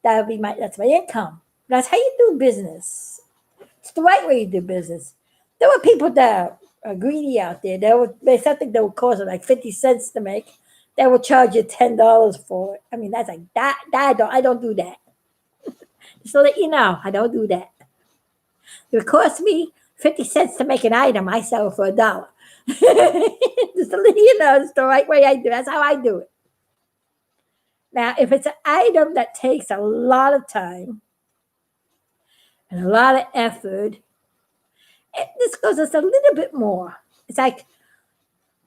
That's my income. That's how you do business. It's the right way you do business. There were people that are greedy out there. There's something that would cost them like 50 cents to make. They will charge you $10 for it. I mean, that's like that. I don't do that. Just to let you know, I don't do that. If it costs me 50 cents to make an item, I sell it for $1. Just to let you know, it's the right way I do. That's how I do it. Now, if it's an item that takes a lot of time and a lot of effort, this goes us a little bit more. It's like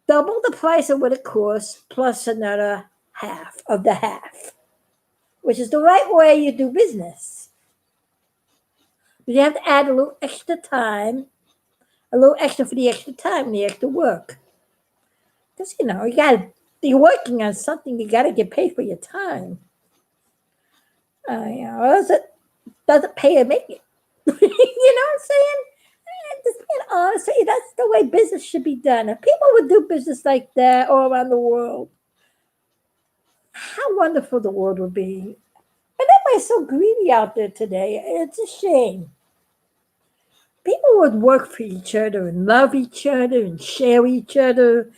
double the price of what it costs plus another half of the half, which is the right way you do business. But you have to add a little extra time, a little extra for the extra time, the extra work. Because, you're working on something, you got to get paid for your time. Doesn't pay to make it. You know what I'm saying? Just being honest with you, that's the way business should be done. If people would do business like that all around the world, how wonderful the world would be. But everybody's so greedy out there today. It's a shame. People would work for each other and love each other and share each other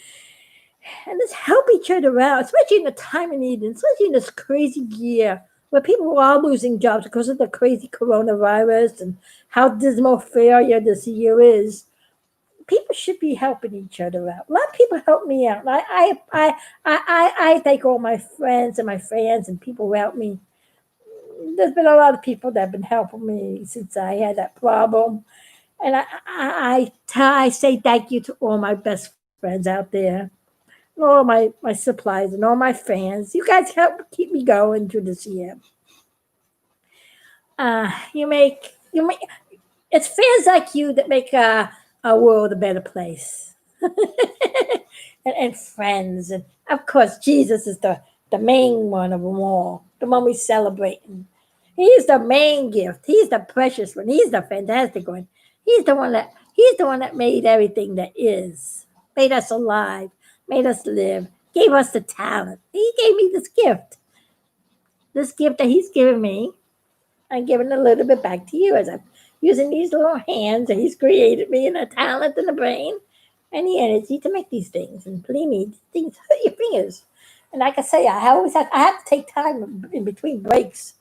and just help each other out, especially in the time of need, especially in this crazy year where people are losing jobs because of the crazy coronavirus and how dismal failure this year is. People should be helping each other out. A lot of people help me out. I thank all my friends and my fans and people who help me. There's been a lot of people that have been helping me since I had that problem. And I say thank you to all my best friends out there, and all my supplies and all my fans. You guys help keep me going through this year. You make it's fans like you that make our world a better place. and friends, and of course Jesus is the main one of them all, the one we celebrate. He's the main gift. He's the precious one. He's the fantastic one. He's the one that made everything that is, made us alive, made us live, gave us the talent. He gave me this gift that he's given me. I'm giving a little bit back to you as I'm using these little hands that he's created me, and the talent and the brain and the energy to make these things. And believe me, these things hurt your fingers. And like I say, I have to take time in between breaks.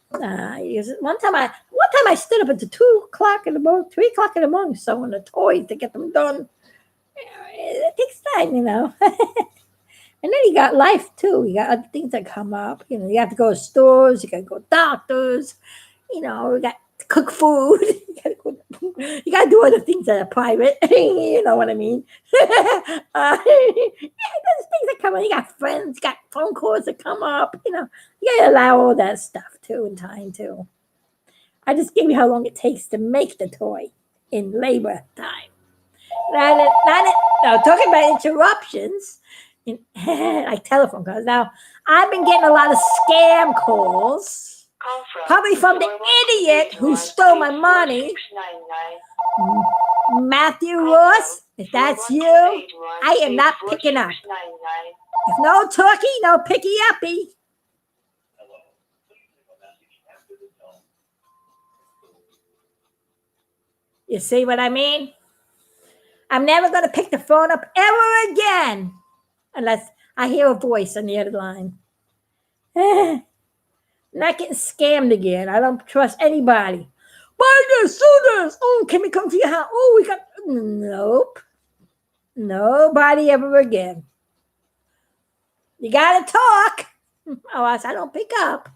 One time I stood up until 2:00 in the morning, 3:00 in the morning, sewing the toys to get them done. It takes time, And then you got life too. You got other things that come up. You have to go to stores. You got to go to doctors. We got to cook food. You got to do other things that are private. You know what I mean? There's things that come up. You got friends. You got phone calls that come up. You got to allow all that stuff too in time too. I just gave you how long it takes to make the toy in labor time. Now, talking about interruptions. Like telephone calls. Now, I've been getting a lot of scam calls, probably from the idiot who stole my money, Matthew Ross. If that's you, I am not picking up. If no talkie, no picky uppy. You see what I mean? I'm never going to pick the phone up ever again unless I hear a voice on the other line. Not getting scammed again. I don't trust anybody. Buy this, do this. Oh, can we come to your house? Oh, we got... Nope. Nobody ever again. You got to talk. Or else I don't pick up.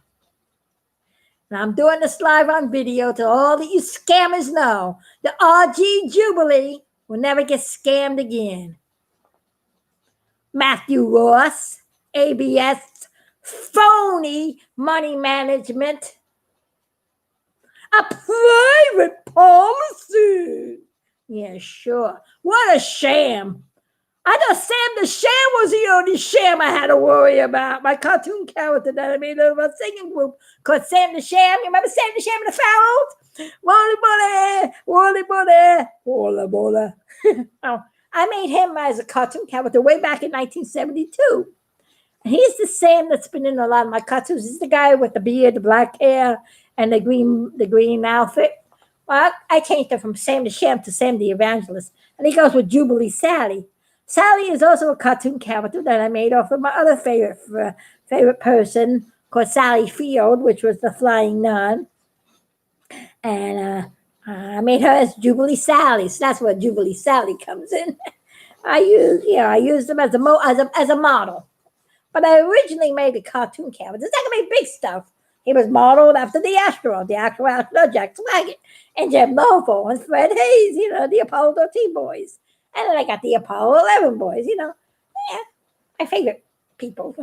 And I'm doing this live on video to all that you scammers know. The RG Jubilee will never get scammed again. Matthew Ross, ABS, phony money management. A private policy. Yeah, sure. What a sham. I thought Sam the Sham was the only sham I had to worry about. My cartoon character that I made of a singing group called Sam the Sham. You remember Sam the Sham and the Pharaohs? Wally Bully. Oh, I made him as a cartoon character way back in 1972. And he's the Sam that's been in a lot of my cartoons. He's the guy with the beard, the black hair, and the green outfit. Well, I changed it from Sam the Sham to Sam the Evangelist. And he goes with Jubilee Sally. Sally is also a cartoon character that I made off of my other favorite person called Sally Field, which was the flying nun. And I made her as Jubilee Sally. So that's where Jubilee Sally comes in. I used them as a model. But I originally made the cartoon characters. I can make big stuff. He was modeled after the actual astronaut, Jack Swagget, and Jim Lovell, and Fred Hayes, the Apollo 13 boys. And then I got the Apollo 11 boys, my favorite people.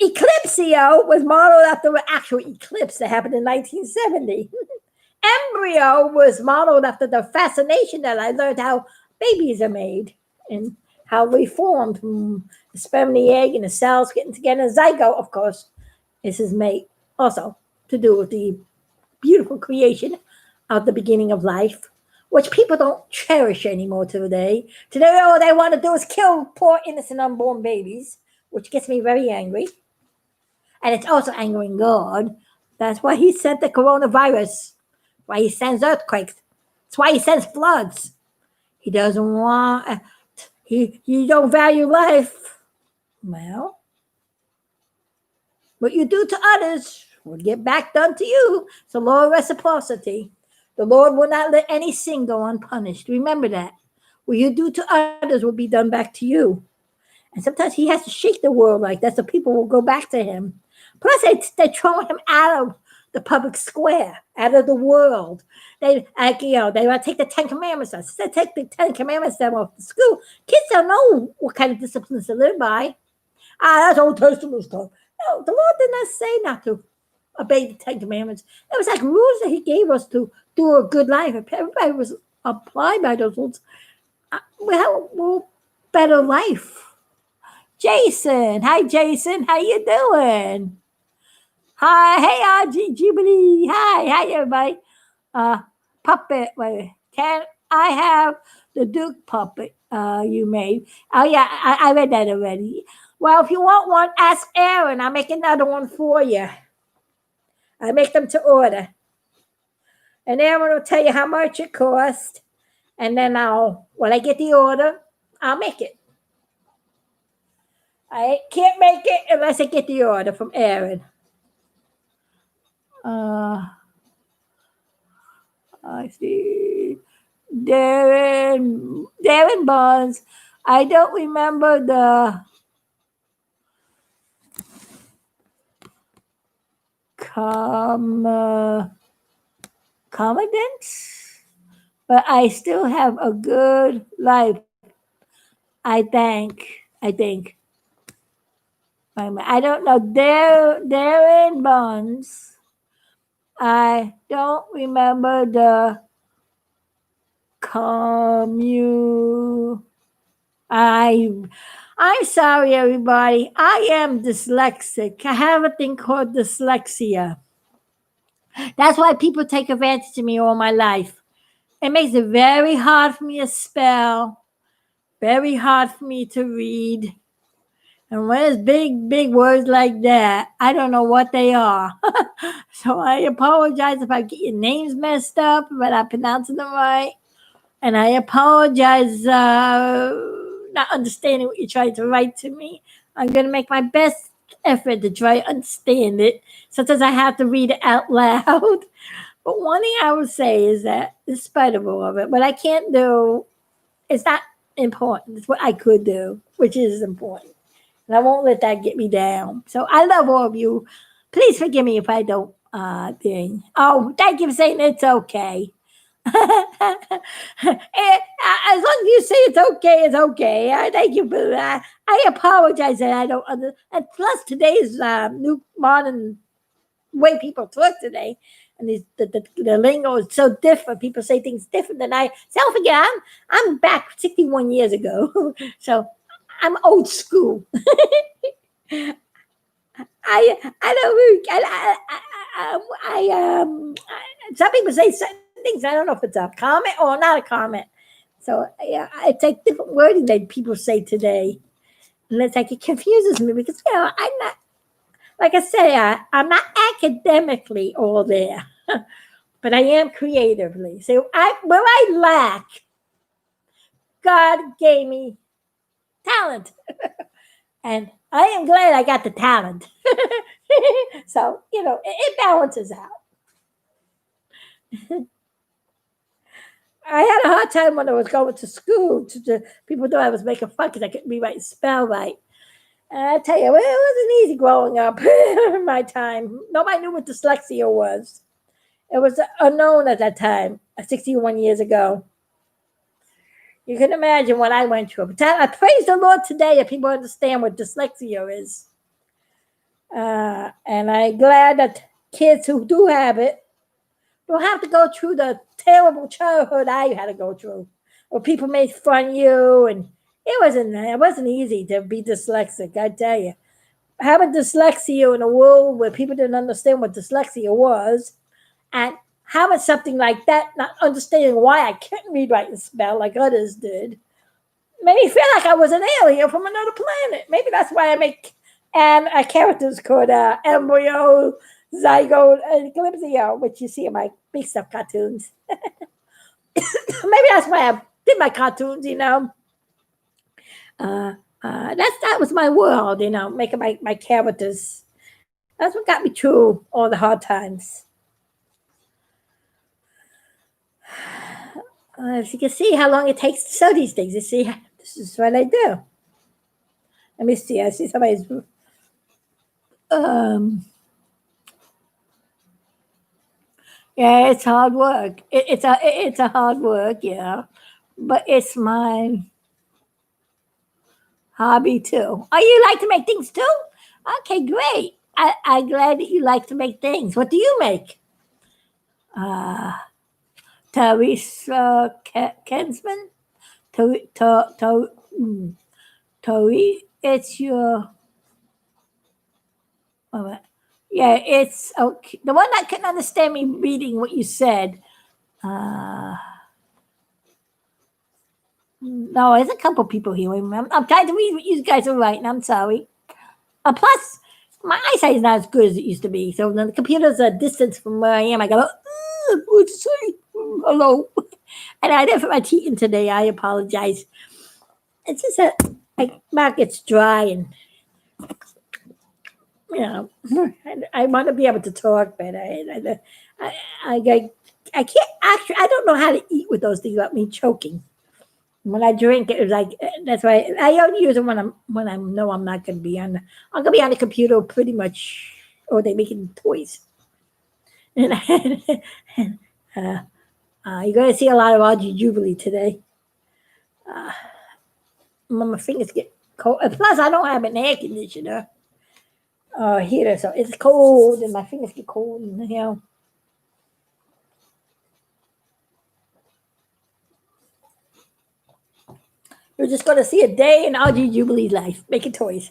Eclipsio was modeled after an actual eclipse that happened in 1970. Embryo was modeled after the fascination that I learned how babies are made and how we formed from the sperm and the egg and the cells getting together. Zygote, of course, is his mate. Also, to do with the beautiful creation of the beginning of life, which people don't cherish anymore today. Today, all they want to do is kill poor, innocent, unborn babies, which gets me very angry. And it's also angering God. That's why he sent the coronavirus. Why he sends earthquakes. That's why he sends floods. He doesn't want... You don't value life. Well, what you do to others will get back done to you. It's the law of reciprocity. The Lord will not let any sin go unpunished. Remember that. What you do to others will be done back to you. And sometimes he has to shake the world like that so people will go back to him. Plus, they're throwing him out of the public square, out of the world. They want to take the 10 Commandments off. They take the 10 Commandments down off the school. Kids don't know what kind of disciplines to live by. That's Old Testament stuff. No, the Lord did not say not to obey the 10 Commandments. It was like rules that he gave us to do a good life. If everybody was applied by those rules, we have a better life. Jason. Hi, Jason. How you doing? Hi. Hey, RG Jubilee. Hi, everybody. Puppet. Wait, can I have the Duke puppet you made? Oh, yeah, I read that already. Well, if you want one, ask Aaron. I'll make another one for you. I make them to order. And Aaron will tell you how much it costs. And then when I get the order, I'll make it. I can't make it unless I get the order from Aaron. I see. Darren Bonds. I don't remember the commandants, but I still have a good life. I think. I don't know. Darren Bonds. I don't remember the I'm sorry, everybody. I am dyslexic. I have a thing called dyslexia. That's why people take advantage of me all my life. It makes it very hard for me to spell, very hard for me to read. And when it's big words like that, I don't know what they are. So I apologize if I get your names messed up, but I'm pronouncing them right. And I apologize not understanding what you're trying to write to me. I'm going to make my best effort to try to understand it. Sometimes I have to read it out loud. But one thing I would say is that, in spite of all of it, what I can't do is not important. It's what I could do, which is important. And I won't let that get me down. So I love all of you. Please forgive me if I don't thing. Oh, thank you for saying it's okay. As long as you say it's okay, it's okay. Thank you for that. I apologize that I don't understand. And plus, today's new modern way people talk today, and the lingo is so different. People say things different than I. Self again. I'm back 61 years ago, so I'm old school. I don't really. Some people say certain things. I don't know if it's a comment or not a comment. So yeah, it's like different wording that people say today, and it's like it confuses me because I'm not. Like I say, I'm not academically all there, but I am creatively. So where I lack, God gave me talent, and I am glad I got the talent. So it balances out. I had a hard time when I was going to school. People thought I was making fun because I couldn't read right and spell right. And I tell you, it wasn't easy growing up in my time. Nobody knew what dyslexia was. It was unknown at that time, 61 years ago. You can imagine what I went through. But I praise the Lord today if people understand what dyslexia is. And I'm glad that kids who do have it don't have to go through the terrible childhood I had to go through, where people made fun of you, and it wasn't easy to be dyslexic. I tell you, having dyslexia in a world where people didn't understand what dyslexia was, and having something like that, not understanding why I couldn't read, write, and spell like others did, made me feel like I was an alien from another planet. Maybe that's why I make characters called embryo, zygote, and eclipsio, which you see in my big stuff cartoons. Maybe that's why I did my cartoons, that was my world, making my characters. That's what got me through all the hard times. If you can see how long it takes to sew these things, you see, this is what I do. Let me see. I see somebody's. Yeah, it's hard work. It's a hard work, yeah, but it's my hobby too. Oh, you like to make things too? Okay, great. I'm glad that you like to make things. What do you make? Teresa Kensman? Tori, it's your. Yeah, it's okay. The one that couldn't understand me reading what you said. No, there's a couple people here. I'm trying to read what you guys are writing. I'm sorry. Plus, my eyesight is not as good as it used to be. So when the computer's a distance from where I am, I go, what's say? Hello. And I didn't put my teeth in today. I apologize. It's just that my mouth gets dry and, I want to be able to talk, but I can't actually, I don't know how to eat with those things without me choking. When I drink, it was like that's why I only use them when I know I'm not going to be on. I'm going to be on the computer pretty much, or they making toys. And you're going to see a lot of RG Jubilee today. My fingers get cold. And plus, I don't have an air conditioner heater, so it's cold, and my fingers get cold, and You're just going to see a day in RG Jubilee's life, making toys.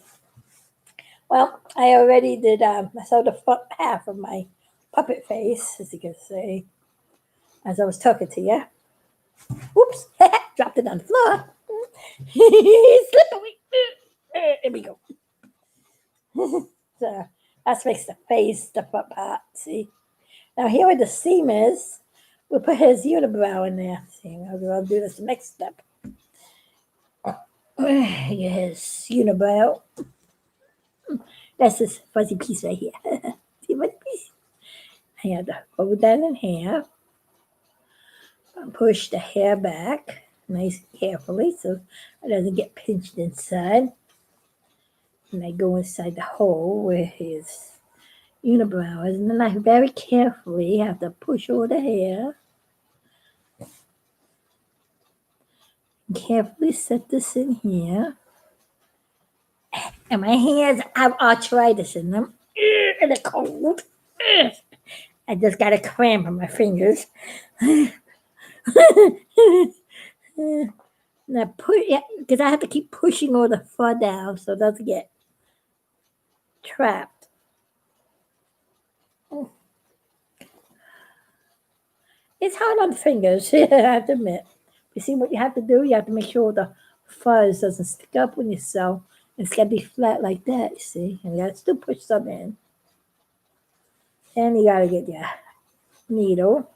Well, I already did, I saw the front half of my puppet face, as you can see, as I was talking to you. Oops, dropped it on the floor. Slippery. There we go. So that makes the face step up part. See? Now here where the seam is, we'll put his unibrow in there. See, I'll do this next step. His unibrow. That's this fuzzy piece right here. See, fuzzy piece? I have to hold that in here. Push the hair back nice and carefully so it doesn't get pinched inside. And I go inside the hole where his unibrow is, and then I very carefully have to push over the hair. And carefully set this in here. And my hands have arthritis in them. And they're cold. I just got a cramp in my fingers. Now because I have to keep pushing all the fur down so it doesn't get trapped. It's hard on the fingers, I have to admit. You see what you have to do? You have to make sure the fuzz doesn't stick up when you sew. It's got to be flat like that, you see? And you got to still push some in. And you got to get your needle.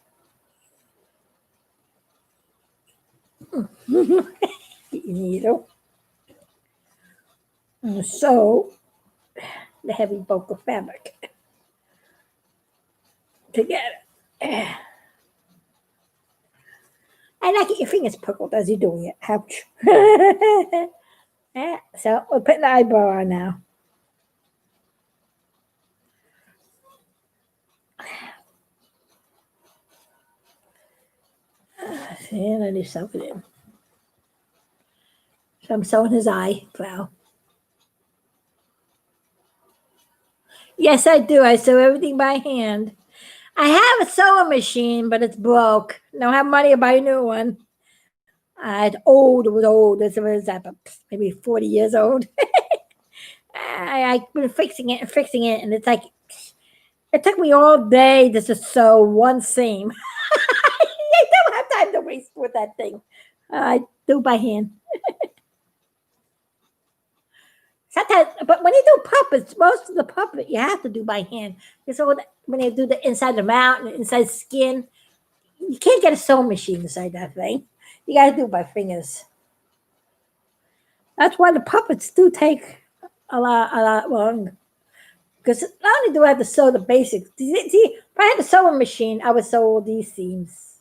Get your needle. And sew the heavy bulk of fabric together. And not get your fingers pickled as you're doing it. Ouch. Yeah, so we're putting the eyebrow on now. See, and I just sew it in. So I'm sewing his eyebrow. Yes, I do. I sew everything by hand. I have a sewing machine, but it's broke. Don't have money to buy a new one. It's old. It was old. This was maybe 40 years old. I've been fixing it, and it's like it took me all day just to sew one seam. I don't have time to waste with that thing. I do by hand. Sometimes, but when you do puppets, most of the puppet you have to do by hand. So when you do the inside of the mouth and the inside skin, you can't get a sewing machine inside that thing. You got to do it by fingers. That's why the puppets do take a lot longer. Because not only do I have to sew the basics. See, if I had a sewing machine, I would sew all these seams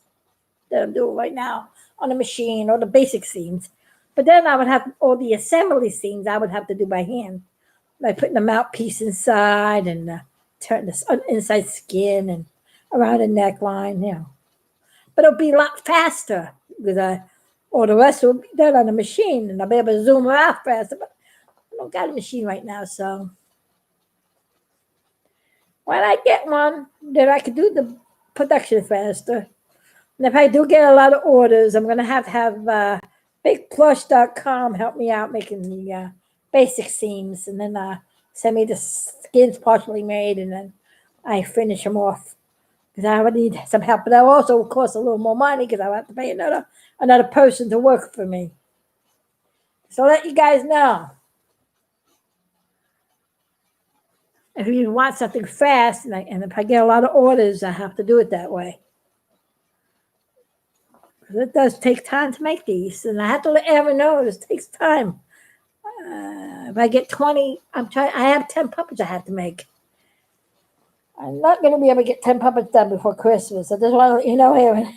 that I'm doing right now on the machine, or the basic seams. But then I would have all the assembly seams I would have to do by hand. Like putting the mouthpiece inside and turn the inside skin and around the neckline, But it'll be a lot faster because all the rest will be done on the machine and I'll be able to zoom out faster. But I don't got a machine right now, so when I get one, then I can do the production faster. And if I do get a lot of orders, I'm going to have BigPlush.com help me out making the basic seams, and then send me the skins partially made, and then I finish them off because I would need some help. But that also cost a little more money because I would have to pay another person to work for me. So let you guys know. If you want something fast, and if I get a lot of orders, I have to do it that way. It does take time to make these, and I have to let everyone know this takes time. If I get 20, I have 10 puppets I have to make. I'm not going to be able to get 10 puppets done before Christmas. I just want to let you know here.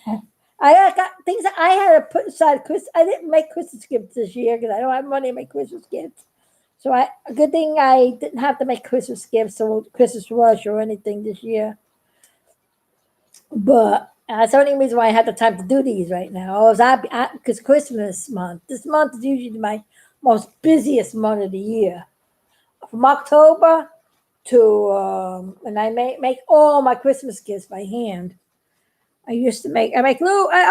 I got things that I had to put aside. I didn't make Christmas gifts this year because I don't have money to make Christmas gifts. So a good thing I didn't have to make Christmas gifts or Christmas rush or anything this year. But that's the only reason why I had the time to do these right now. Because Christmas month. This month is usually my most busiest month of the year. From October to and I make all my Christmas gifts by hand. I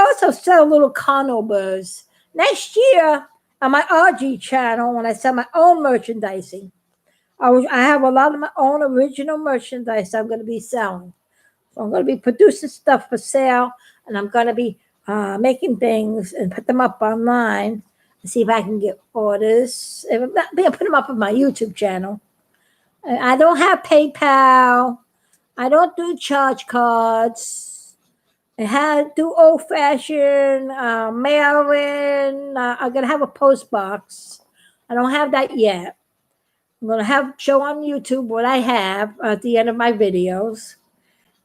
also sell little carnivores. Next year on my RG channel, when I sell my own merchandising, I have a lot of my own original merchandise I'm going to be selling. So I'm going to be producing stuff for sale, and I'm going to be making things and put them up online and see if I can get orders. If not, I'll put them up on my YouTube channel. I don't have PayPal. I don't do charge cards. I had do old fashioned mail-in. I'm gonna have a post box. I don't have that yet. I'm gonna have show on YouTube what I have at the end of my videos.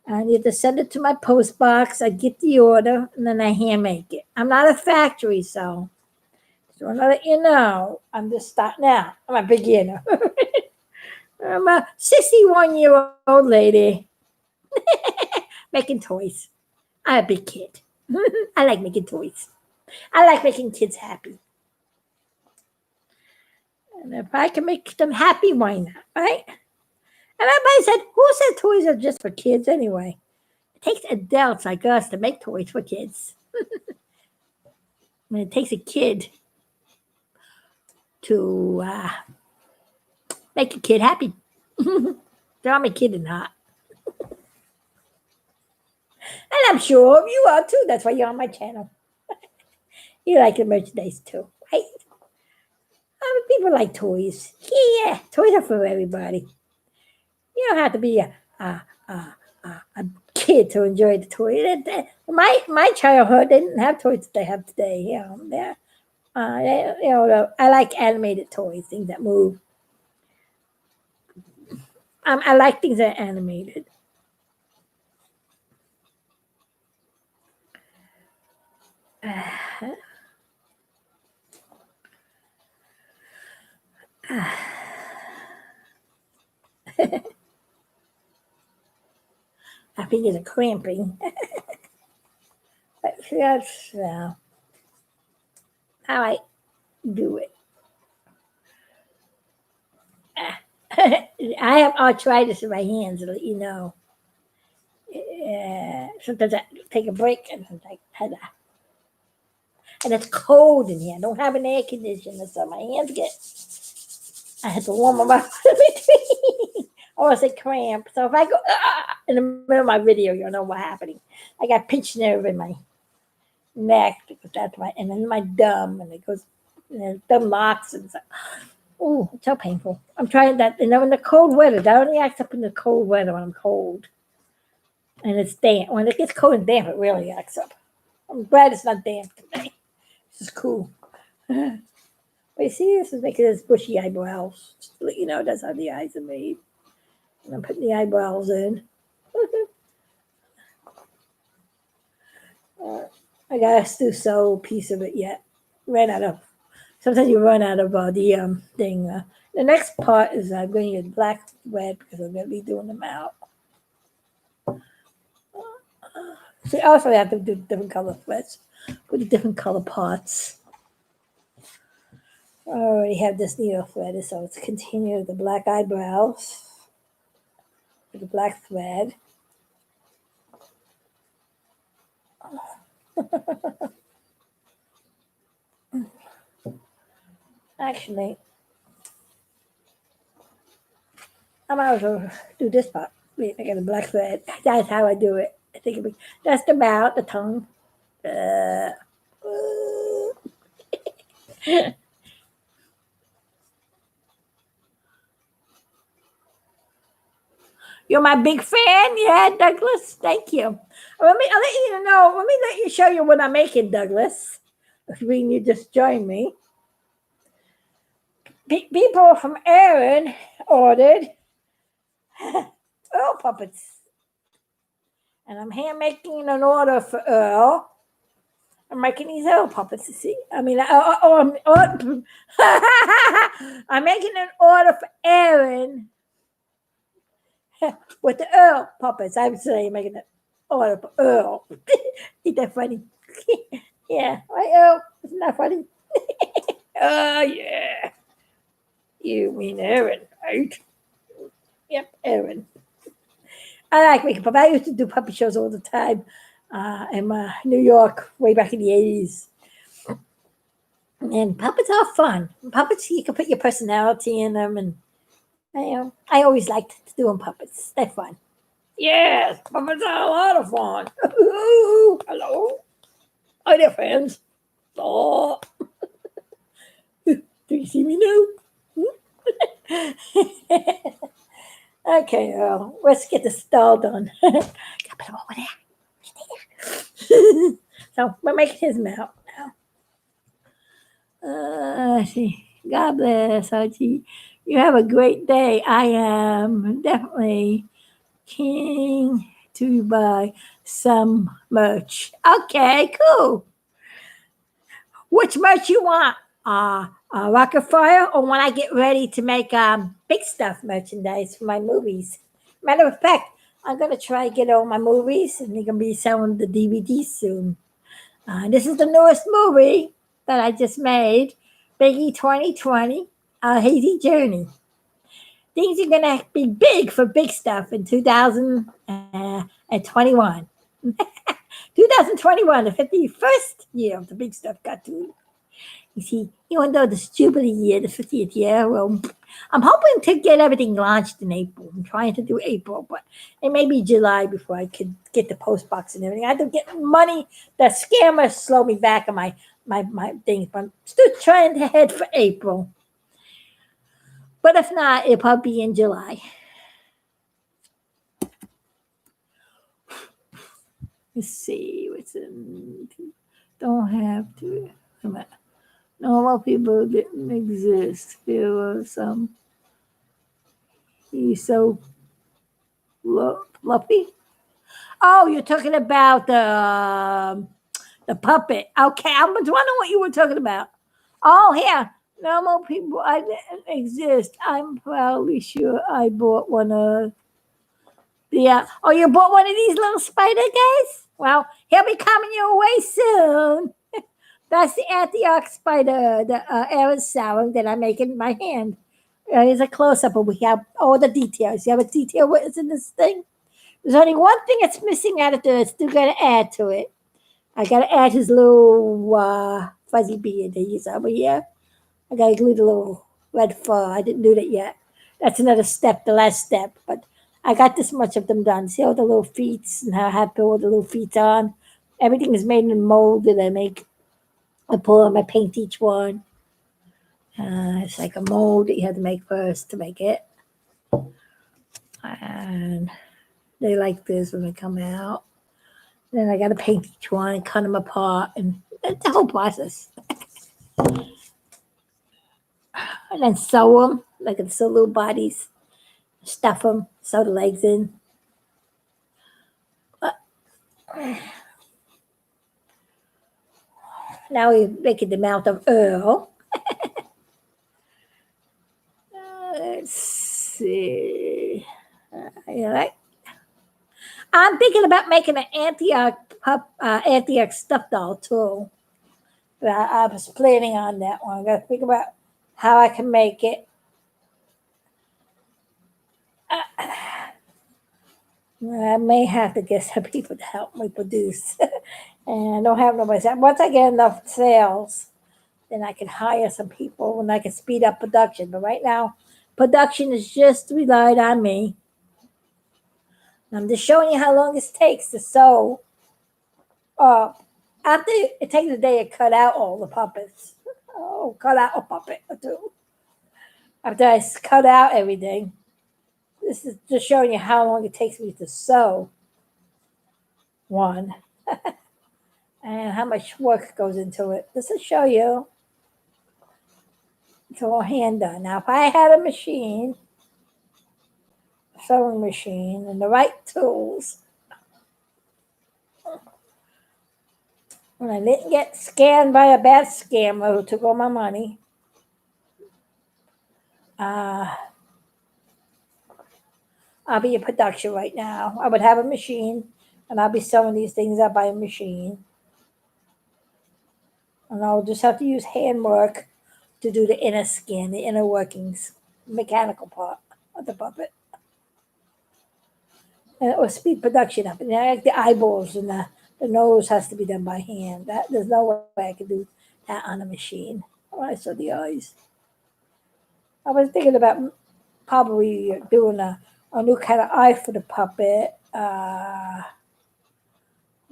I need to send it to my post box. I get the order and then I hand make it. I'm not a factory, so I'll let you know. I'm just starting out. I'm a beginner. I'm a 61-year-old lady making toys. I'm a big kid. I like making toys. I like making kids happy. And if I can make them happy, why not, right? And everybody said, who said toys are just for kids anyway? It takes adults like us to make toys for kids. And it takes a kid to make a kid happy. So I'm a kid or not. And I'm sure you are too. That's why you're on my channel. You like the merchandise too, right? People like toys. Yeah, toys are for everybody. You don't have to be a kid to enjoy the toy. My childhood didn't have toys that they have today. I like animated toys, things that move. I like things that are animated. My fingers are cramping. But that's how I do it. I have arthritis in my hands, to let you know. Sometimes I take a break and and it's cold in here. I don't have an air conditioner, so my hands I had to warm them up in between. I want to say cramp. So if I go in the middle of my video, you'll know what's happening. I got pinched nerve in my neck because that's and then my thumb, and it goes, thumb locks, and oh, it's so painful. I'm trying that, in the cold weather. That only acts up in the cold weather when I'm cold, and it's damp. When it gets cold and damp, it really acts up. I'm glad it's not damp today. This is cool. But you see, this is making this bushy eyebrows. Just to let you know, that's how the eyes are made. And I'm putting the eyebrows in. I got a do sew piece of it yet. Ran out of. Sometimes you run out of the thing. The next part is I'm going to use black thread because I'm going to be doing them out. So also I have to do different color threads with the different color parts. I already have this needle thread, so let's continue the black eyebrows with the black thread. Actually, I might as well do this part. Wait, I got a black thread. That's how I do it. I think it'll be just about the tongue. You're my big fan, yeah, Douglas. Thank you. I'll let you know. Let me show you what I'm making, Douglas. When you just joined me, people from Aaron ordered Earl puppets, and I'm hand making an order for Earl. I'm making these Earl puppets. You see, I mean, I'm making an order for Aaron with the Earl puppets. I'm saying making an order for Earl. Ain't that funny? Yeah, right, Earl? Isn't that funny? Oh, yeah. You mean Aaron, right? Yep, Aaron. I like making puppets. I used to do puppet shows all the time in New York way back in the 80s. And puppets are fun. Puppets, you can put your personality in them. And I always liked doing puppets. They're fun. Yes, puppets are a lot of fun. Hello. Hi there, friends. Oh. Do you see me now? Okay, well, let's get the stall done. Got a bit over there. So we're making his mouth now. Let's see. God bless, RG. You have a great day. I am definitely keen to buy some merch. Okay, cool. Which merch you want? Rocket Fire, or when I get ready to make big stuff merchandise for my movies. Matter of fact, I'm gonna try to get all my movies, and they're gonna be selling the DVDs soon. This is the newest movie that I just made, Biggie 2020, A Hazy Journey. Things are gonna be big for big stuff in 2021. 2021, the 51st year of the big stuff cartoon. You see, even though this Jubilee year, the 50th year, well, I'm hoping to get everything launched in April. I'm trying to do April, but it may be July before I could get the post box and everything. I have to get money. The scammers slow me back on my things, but I'm still trying to head for April. But if not, it'll probably be in July. Let's see what's in. Don't have to. Come on. Normal people didn't exist. There were some. He's so fluffy. Oh, you're talking about the puppet. Okay, I was wondering what you were talking about. Oh, yeah. Normal people, I didn't exist. I'm probably sure I bought one of. Yeah. Oh, you bought one of these little spider guys? Well, he'll be coming your way soon. That's the Antioch spider, the Aaron Sowing that I make in my hand. Here's a close up, but we have all the details. You have a detail what is in this thing? There's only one thing that's missing out of there. Still got to add to it. I got to add his little fuzzy beard that he's over here. I got to glue the little red fur. I didn't do that yet. That's another step, the last step. But I got this much of them done. See all the little feet and how I have to put all the little feet on. Everything is made in mold that I make. I pull them, I paint each one. It's like a mold that you have to make first to make it. And they like this when they come out. Then I got to paint each one, cut them apart, and it's the whole process. And then sew them, like I sew little bodies, stuff them, sew the legs in. Now we're making the mouth of Earl. Let's see. Right. I'm thinking about making an Antioch stuffed doll too. But I was planning on that one. I got to think about how I can make it. I may have to get some people to help me produce. And I don't have nobody. Once I get enough sales, then I can hire some people and I can speed up production. But right now, production is just relied on me. I'm just showing you how long it takes to sew. After it takes a day to cut out all the puppets. Oh, cut out a puppet or two. After I cut out everything, this is just showing you how long it takes me to sew one and how much work goes into it. This will show you. It's all hand done. Now, if I had a machine, a sewing machine, and the right tools, and I didn't get scammed by a bad scammer who took all my money, I'll be in production right now. I would have a machine, and I'll be sewing these things up by a machine. And I'll just have to use handwork to do the inner skin, the inner workings, mechanical part of the puppet. And it will speed production up. And like the eyeballs and the nose has to be done by hand. There's no way I can do that on a machine. Oh, I saw the eyes. I was thinking about probably doing a new kind of eye for the puppet.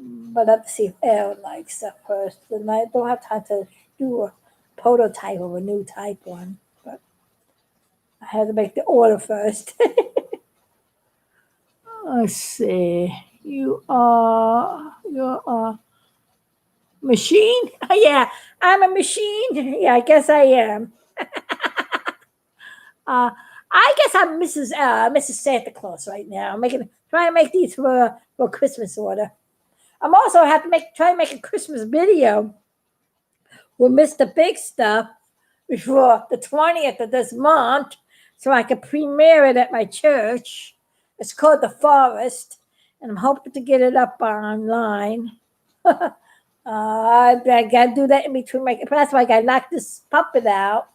But I have to see if Aaron likes stuff first. And I don't have time to do a prototype of a new type one. But I have to make the order first. Let's see. You're a machine? Yeah, I'm a machine. Yeah, I guess I am. I guess I'm Mrs. Santa Claus right now. Trying to make these for Christmas order. I'm also have to try to make a Christmas video with Mr. Big Stuff before the 20th of this month, so I can premiere it at my church. It's called The Forest, and I'm hoping to get it up online. I gotta do that in between that's why I gotta knock this puppet out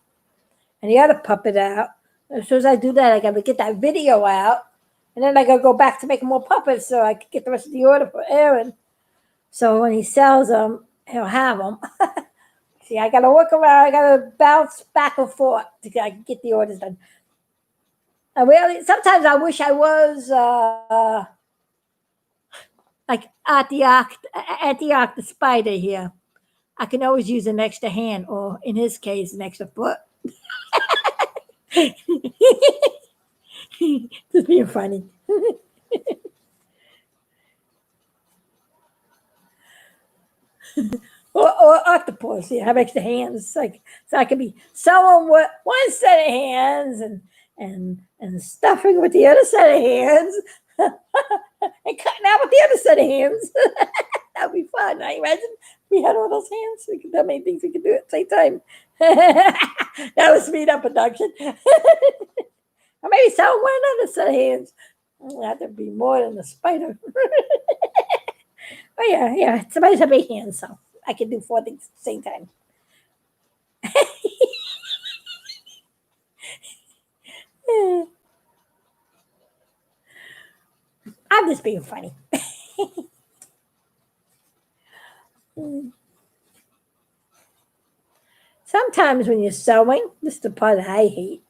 and the other puppet out. As soon as I do that, I gotta get that video out, and then I gotta go back to making more puppets so I can get the rest of the order for Aaron. So when he sells them, he'll have them. See, I gotta work around. I gotta bounce back and forth to get the orders done. Sometimes I wish I was like Antioch the spider here. I can always use an extra hand, or in his case, an extra foot. Just being funny. or octopus. Yeah, have extra hands, so I can be sewing with one set of hands and stuffing with the other set of hands, and cutting out with the other set of hands. That'd be fun. I imagine we had all those hands. We could do many things we could do at the same time. That would speed up production. Or maybe sew one other set of hands. That would be more than a spider. Oh yeah. Somebody's have big hands, so I can do 4 things at the same time. I'm just being funny. Sometimes when you're sewing, this is the part that I hate.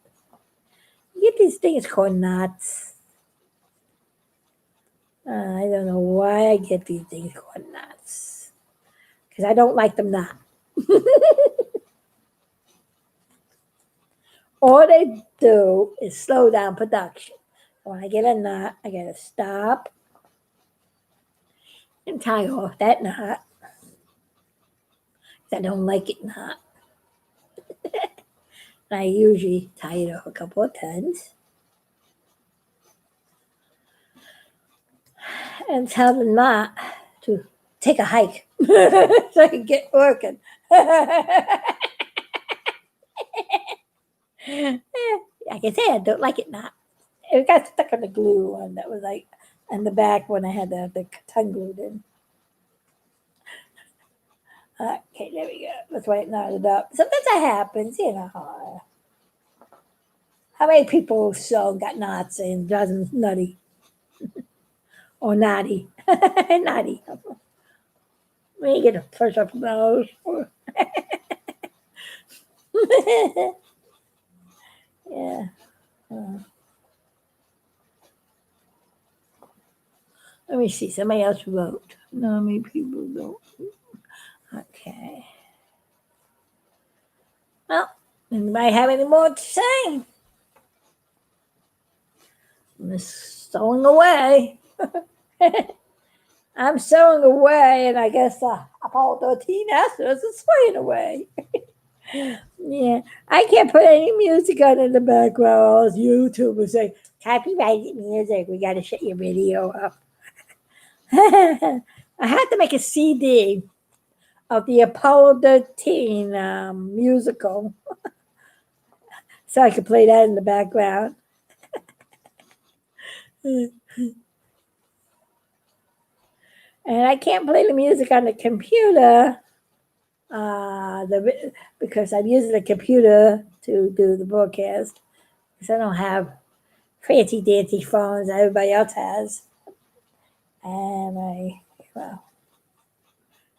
You get these things called knots. I don't know why I get these things called knots. Because I don't like them not. All they do is slow down production. When I get a knot, I gotta stop and tie off that knot. I don't like it knot. I usually tie it off a couple of times and tell the knot to take a hike so I can get working. Like I said, I don't like it knot. It got stuck on the glue one that was like in the back when I had the tongue glued in. Okay, there we go. That's why it knotted up. Sometimes that happens, you know. How many people sew got knots and drives them nutty? Or naughty. Naughty. We get a push up nose. Yeah. Let me see. Somebody else wrote. No, many people don't. Okay. Well, anybody have any more to say? I'm just sewing away. I'm sewing away, and I guess Apollo 13 Astros is swaying away. Yeah, I can't put any music on in the background. YouTube will say, copyrighted music. We got to shut your video up. I had to make a CD of the Apollo 13 musical so I could play that in the background. And I can't play the music on the computer because I'm using the computer to do the broadcast because I don't have fancy dancy phones that everybody else has. And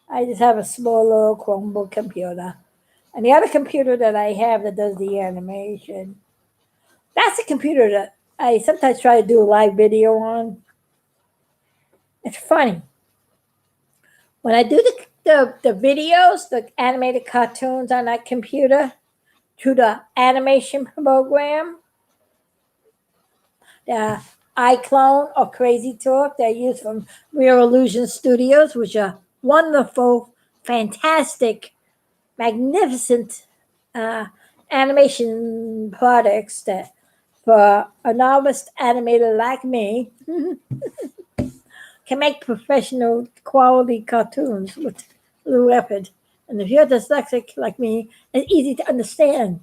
I just have a small little Chromebook computer. And the other computer that I have that does the animation, that's a computer that I sometimes try to do a live video on. It's funny. When I do the videos, the animated cartoons on that computer through the animation program, the iClone or Crazy Talk they use from Real Illusion Studios, which are wonderful, fantastic, magnificent animation products that for a novice animator like me can make professional quality cartoons with little effort. And if you're dyslexic like me, it's easy to understand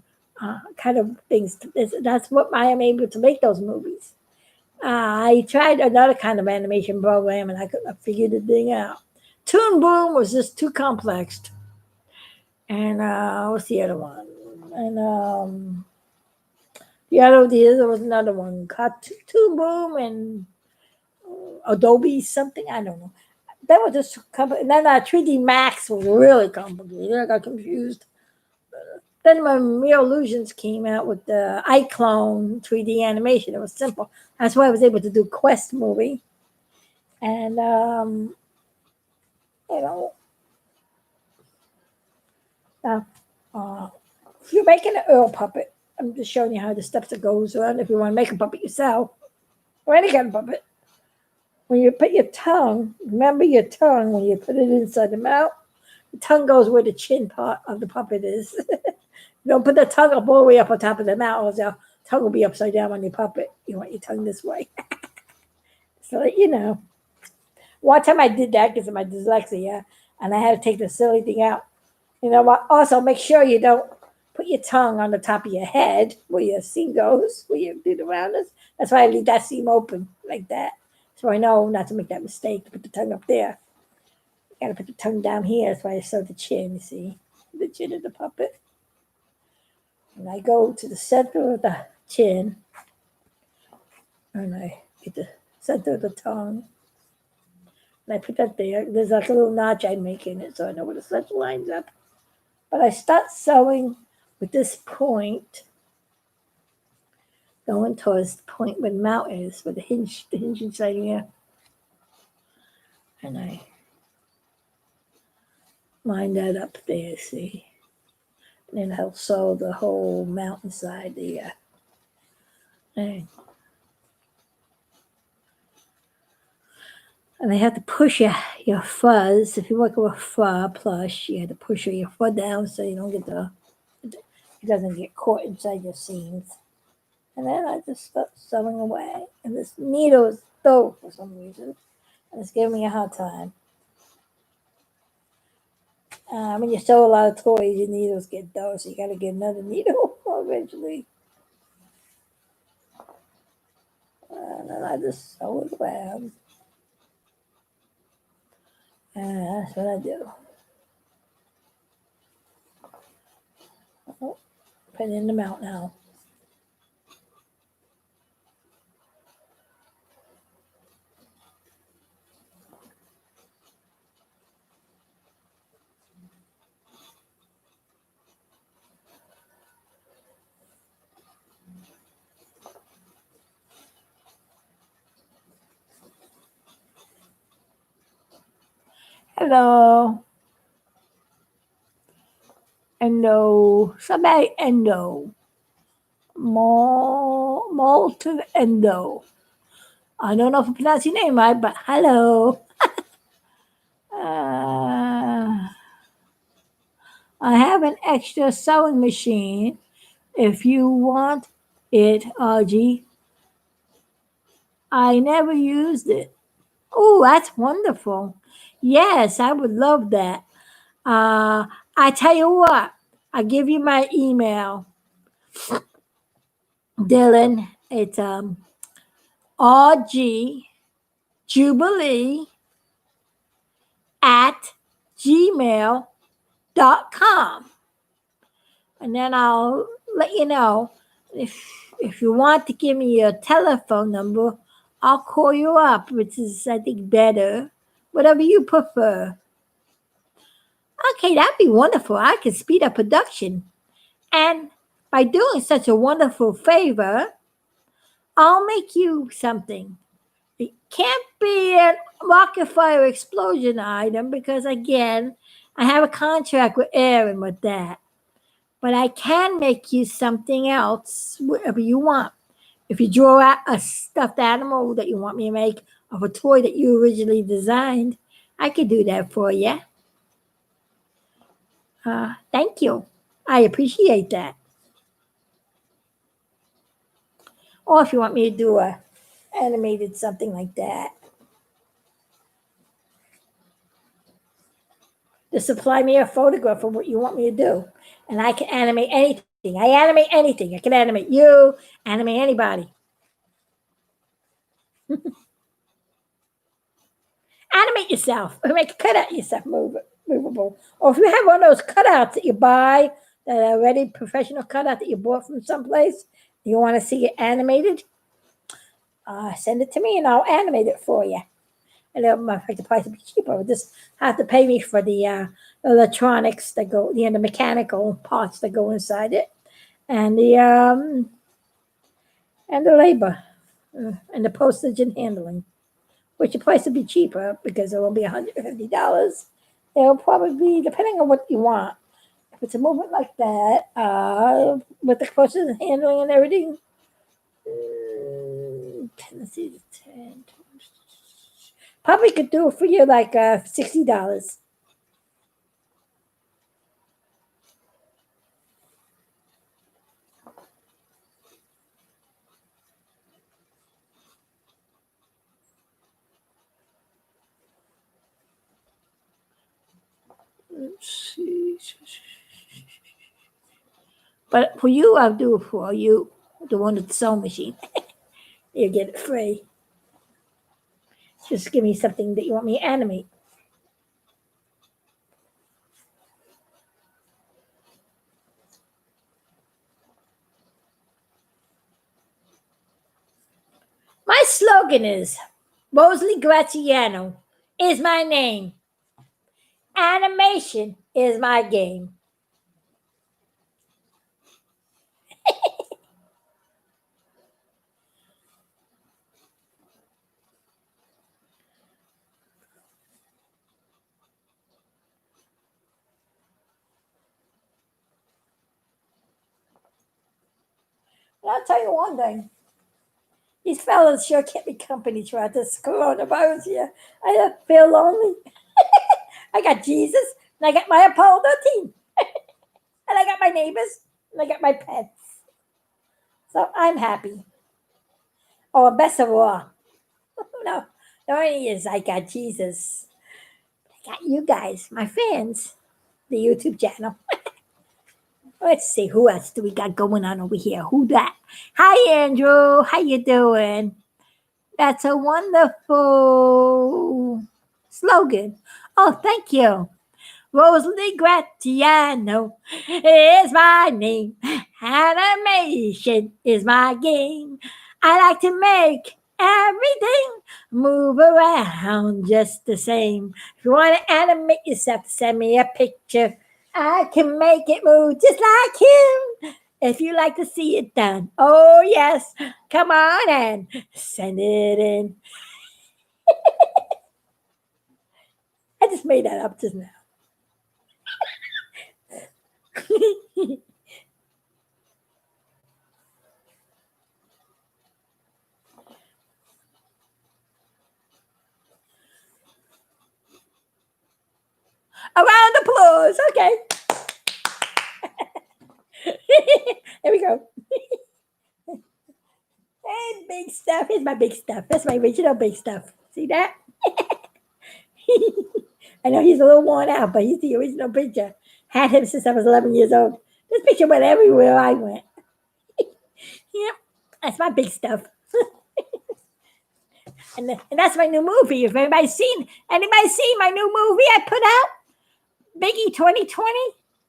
kind of things. That's what I am able to make those movies. I tried another kind of animation program and I figured the thing out. Toon Boom was just too complex. And what's the other one? And there was another one. Toon Boom and Adobe something. I don't know. That was just complicated. And then 3D Max was really complicated. I got confused. Then when Real Illusions came out with the iClone 3D animation, it was simple. That's why I was able to do Quest movie. And, if you're making an Earl puppet, I'm just showing you how the steps it goes around if you want to make a puppet yourself or any kind of puppet. When you put your tongue, remember your tongue when you put it inside the mouth, the tongue goes where the chin part of the puppet is. Don't put the tongue up all the way up on top of the mouth, or the tongue will be upside down on your puppet. You want your tongue this way. So that. One time I did that because of my dyslexia, and I had to take the silly thing out. Also make sure you don't put your tongue on the top of your head where your seam goes, where you do the roundness. That's why I leave that seam open like that. So I know not to make that mistake to put the tongue up there. You gotta put the tongue down here. That's why I sew the chin, you see? The chin of the puppet. And I go to the center of the chin. And I get the center of the tongue. And I put that there. There's like a little notch I make in it so I know where the center lines up. But I start sewing with this point going towards the point where the mouth is, where the hinge inside here. And I line that up there, see? And then I'll sew the whole mouth inside there. And I have to push your fuzz. If you work with fur plush, you have to push your fur down so you don't get it doesn't get caught inside your seams. And then I just start sewing away. And this needle is dull for some reason. And it's giving me a hard time. When you sew a lot of toys, your needles get dull, so you got to get another needle eventually. And then I just sew it around. And that's what I do. Oh, put it in the mouth now. Hello. Endo. Somebody Endo. Molten Endo. I don't know if I pronounced your name right, but hello. I have an extra sewing machine if you want it, RG. I never used it. Oh, that's wonderful. Yes, I would love that. I tell you what, I'll give you my email, Dylan. It's RG Jubilee at gmail.com. And then I'll let you know if you want to give me your telephone number, I'll call you up, which is, I think, better. Whatever you prefer. Okay, that'd be wonderful. I could speed up production. And by doing such a wonderful favor, I'll make you something. can't be a rocket fire explosion item because, again, I have a contract with Aaron with that. But I can make you something else, whatever you want. If you draw out a stuffed animal that you want me to make of a toy that you originally designed, I could do that for you. Thank you. I appreciate that. Or if you want me to do a animated something like that, just supply me a photograph of what you want me to do, and I can animate anything. I animate anything. I can animate you, animate anybody. Animate yourself, or make a cutout yourself movable. Or if you have one of those cutouts that you buy, that are already professional cutout that you bought from someplace, you want to see it animated, send it to me and I'll animate it for you. And the price will be cheaper. You'll just have to pay me for the electronics that go, the mechanical parts that go inside it, and the labor, and the postage and handling. Which the price will be cheaper because it will be $150. It'll probably be, depending on what you want. If it's a movement like that, with the postage and handling and everything, 10, probably could do it for you like $60. Let's see. But for you, I'll do it for you, the one with the sewing machine. You get it free. Just give me something that you want me to animate. My slogan is Mosley Graziano is my name. Animation is my game. And I'll tell you one thing. These fellas sure kept me company throughout this coronavirus here. I don't feel lonely. I got Jesus, and I got my Apollo 13. And I got my neighbors, and I got my pets. So I'm happy. Oh, best of all, no, not only is I got Jesus, I got you guys, my fans, the YouTube channel. Let's see, who else do we got going on over here? Who that? Hi, Andrew. How you doing? That's a wonderful slogan. Oh, thank you. Rosalie Gratiano is my name. Animation is my game. I like to make everything move around just the same. If you want to animate yourself, send me a picture. I can make it move just like him. If you like to see it done, oh yes, come on and send it in. I just made that up just now. A round of applause. Okay. There we go. Hey, big stuff. Here's my big stuff. That's my original big stuff. See that? I know he's a little worn out, but he's the original picture. Had him since I was 11 years old. This picture went everywhere I went. Yep, that's my big stuff. And that's my new movie. If anybody seen my new movie I put out? Biggie 2020,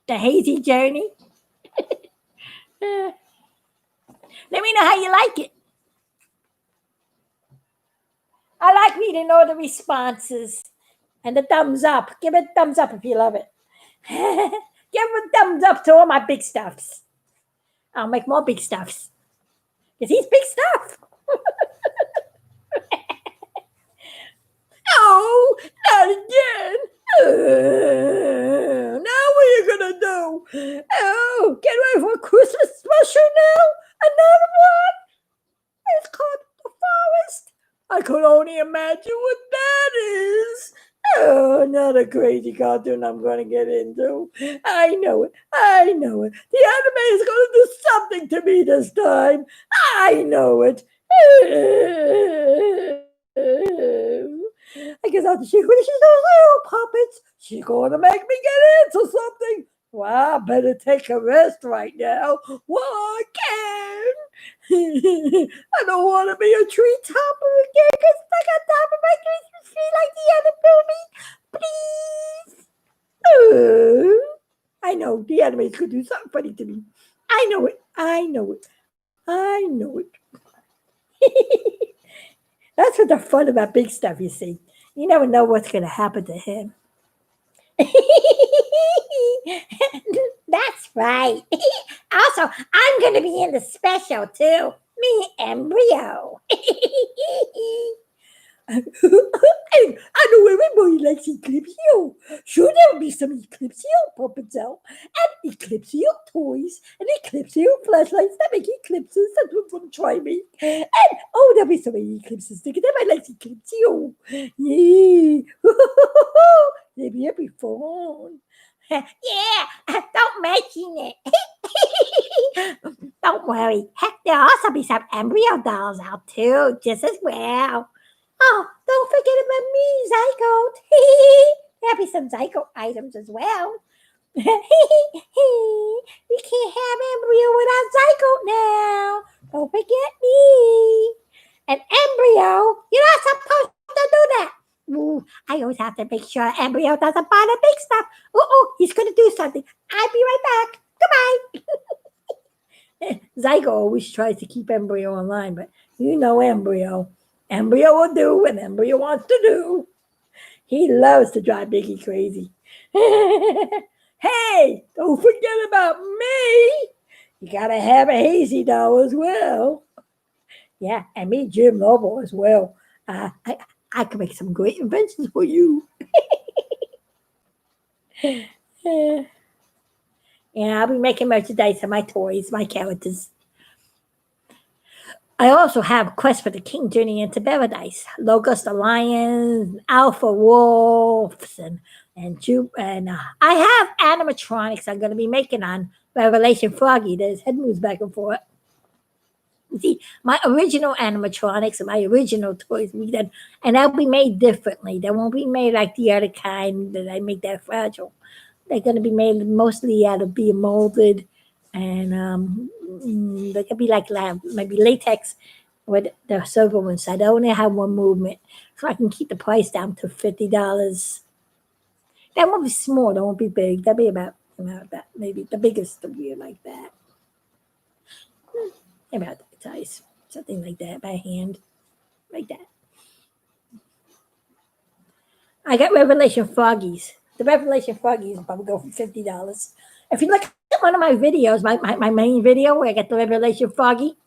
The Hazy Journey. Let me know how you like it. I like reading all the responses and the thumbs up. Give it a thumbs up if you love it. Give a thumbs up to all my big stuffs. I'll make more big stuffs. Because he's big stuff. No, not again. Now what are you gonna do? Oh, get ready for a Christmas special now. Another one. It's called The Forest. I could only imagine what that is. Oh, another crazy cartoon I'm going to get into. I know it. I know it. The anime is going to do something to me this time. I know it. I guess after she finishes those little puppets, she's going to make me get into something. Well, I better take a rest right now while I can. I don't want to be a tree topper again because I got top of my Christmas tree like the other movie. Please. I know the enemies could do something funny to me. I know it. I know it. I know it. That's what the fun about big stuff, you see. You never know what's going to happen to him. That's right. Also, I'm going to be in the special too. Me, embryo. I know everybody likes Eclipsio. Sure, there'll be some Eclipsio puppets out, and Eclipsio toys, and Eclipsio flashlights that make eclipses that would try me. And oh, there'll be so many eclipses. They might like Eclipsio. Yeah. Maybe it'll be fun. Yeah, don't mention it. Don't worry. There'll also be some embryo dolls out too, just as well. Oh, don't forget about me, Zygote. There'll be some Zygote items as well. We can't have embryo without Zygote now. Don't forget me. An embryo? You're not supposed to do that. Ooh, I always have to make sure embryo doesn't buy the big stuff. He's going to do something. I'll be right back. Goodbye. Zygo always tries to keep embryo online, but you know embryo. Embryo will do what embryo wants to do. He loves to drive Biggie crazy. Hey, don't forget about me. You gotta have a hazy doll as well. Yeah, and me, Jim Noble as well. I can make some great inventions for you. Yeah, I'll be making merchandise of my toys, my characters. I also have Quest for the King Journey into Paradise, Locust the Lions, Alpha Wolves, and I have animatronics I'm going to be making on Revelation Froggy. His head moves back and forth. You see, my original animatronics and my original toys, and they'll be made differently. They won't be made like the other kind that I make that fragile. They're going to be made mostly out of being molded, and they could be like maybe latex with the silver inside. I only have one movement, so I can keep the price down to $50. That won't be small. That won't be big. That'll be about maybe the biggest will be like that. About that size, something like that by hand, like that. I got Revelation Froggies. The Revelation Froggies will probably go for $50. If you look at one of my videos, my main video where I got the Revelation Froggy,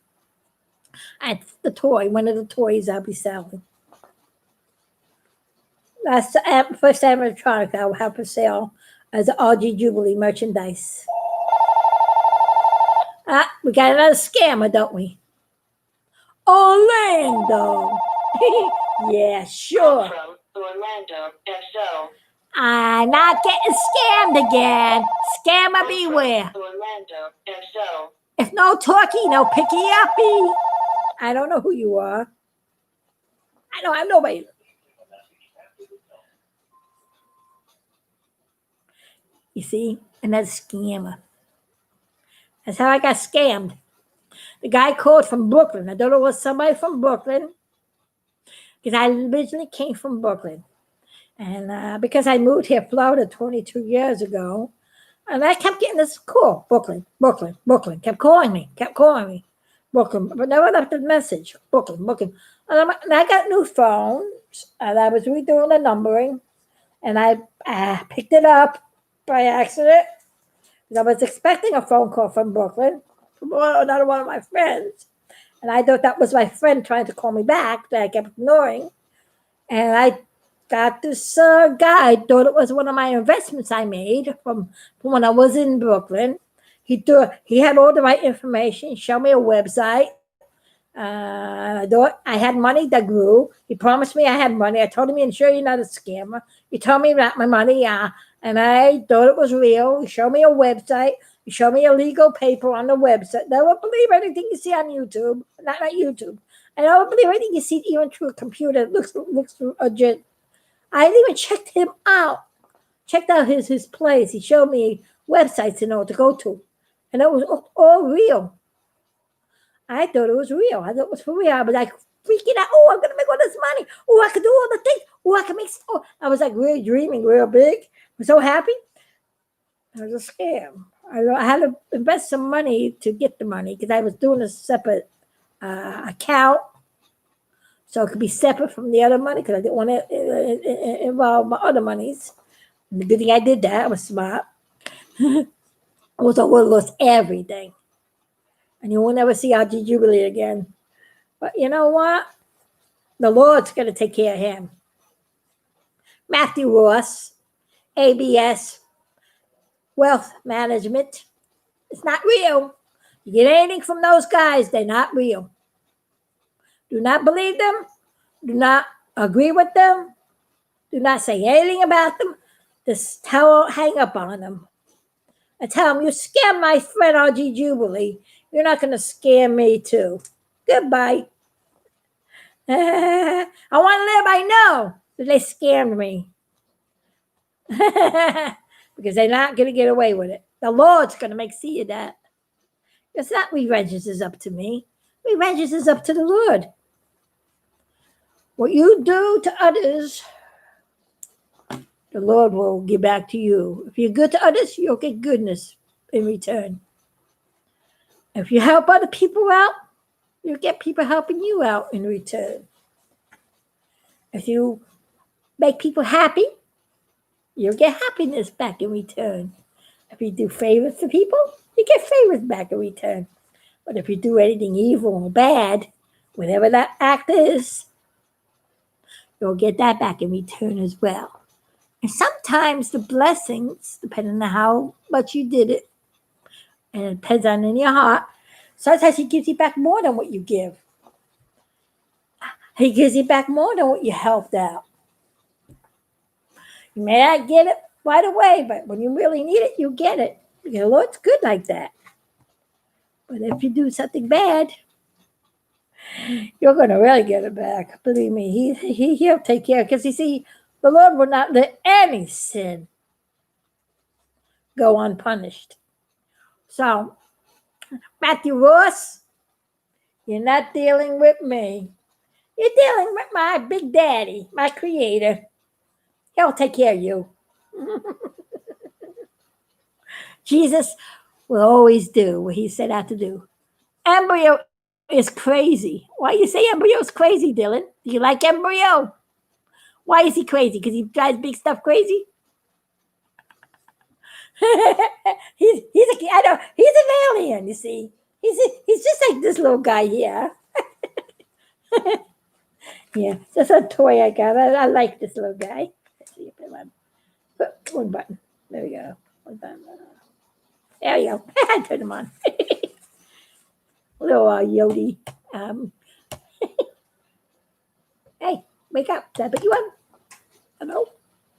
that's the toy, one of the toys I'll be selling. That's the first animatronic I'll have for sale as RG Jubilee merchandise. We got another scammer, don't we? Orlando. Yeah, sure. From Orlando, SO. I'm not getting scammed again. Scammer beware. Orlando, SO. If no talkie, no picky uppy. I don't know who you are. I don't have nobody. You see, another scammer. That's how I got scammed. The guy called from Brooklyn. I don't know, it was somebody from Brooklyn, because I originally came from Brooklyn. And because I moved here, Florida, 22 years ago, and I kept getting this call, Brooklyn, kept calling me, Brooklyn, but never left a message, Brooklyn. And I got new phones, and I was redoing the numbering, and I picked it up by accident. I was expecting a phone call from Brooklyn, from another one of my friends, and I thought that was my friend trying to call me back that I kept ignoring, and I got this guy. Thought it was one of my investments I made from when I was in Brooklyn. He had all the right information. Showed me a website. I thought I had money that grew. He promised me I had money. I told him, "You sure you're not a scammer?" He told me about my money, and I thought it was real. He showed me a website. He showed me a legal paper on the website. I don't believe anything you see on YouTube. Not YouTube. I don't believe anything you see even through a computer. It looks legit. I even checked him out. Checked out his place. He showed me websites to go to, and it was all real. I thought it was real. I thought it was for real. I was like freaking out. Oh, I'm gonna make all this money. Oh, I can do all the things. Oh, I can make. Oh, I was like really dreaming, real big. I'm so happy. It was a scam. I had to invest some money to get the money because I was doing a separate account, so it could be separate from the other money because I didn't want to involve my other monies. And the good thing I did that. I was smart. I would have lost everything, and you will never see RG Jubilee again. But you know what? The Lord's going to take care of him. Matthew Ross, ABS, Wealth Management. It's not real. You get anything from those guys, they're not real. Do not believe them. Do not agree with them. Do not say anything about them. Just hang up on them. And tell them, you scammed my friend RG Jubilee. You're not going to scam me too. Goodbye. I want to live. I know that they scammed me. Because they're not going to get away with it. The Lord's going to see that. It's not revenge is up to me. Revenge is up to the Lord. What you do to others, the Lord will give back to you. If you're good to others, you'll get goodness in return. If you help other people out, you'll get people helping you out in return. If you make people happy, you'll get happiness back in return. If you do favors to people, you get favors back in return. But if you do anything evil or bad, whatever that act is, you'll get that back in return as well. And sometimes the blessings, depending on how much you did it, and it depends on in your heart, sometimes he gives you back more than what you give. He gives you back more than what you helped out. You may not get it right away, but when you really need it, you get it. Because the Lord's good like that. But if you do something bad, you're going to really get it back. Believe me, he'll take care. Because you see, the Lord will not let any sin go unpunished. So, Matthew Ross, you're not dealing with me. You're dealing with my big daddy, my creator. He'll take care of you. Jesus will always do what he set out to do. Embryo is crazy. Why you say embryo is crazy, Dylan? Do you like embryo? Why is he crazy? Because he drives big stuff crazy? he's an alien, you see. He's just like this little guy here. Yeah, just a toy I got. I like this little guy. Let's see if I want one button. There we go. One button. There we go. I turned him on. Little Yodi. Hey, wake up. Did I put you on? Hello?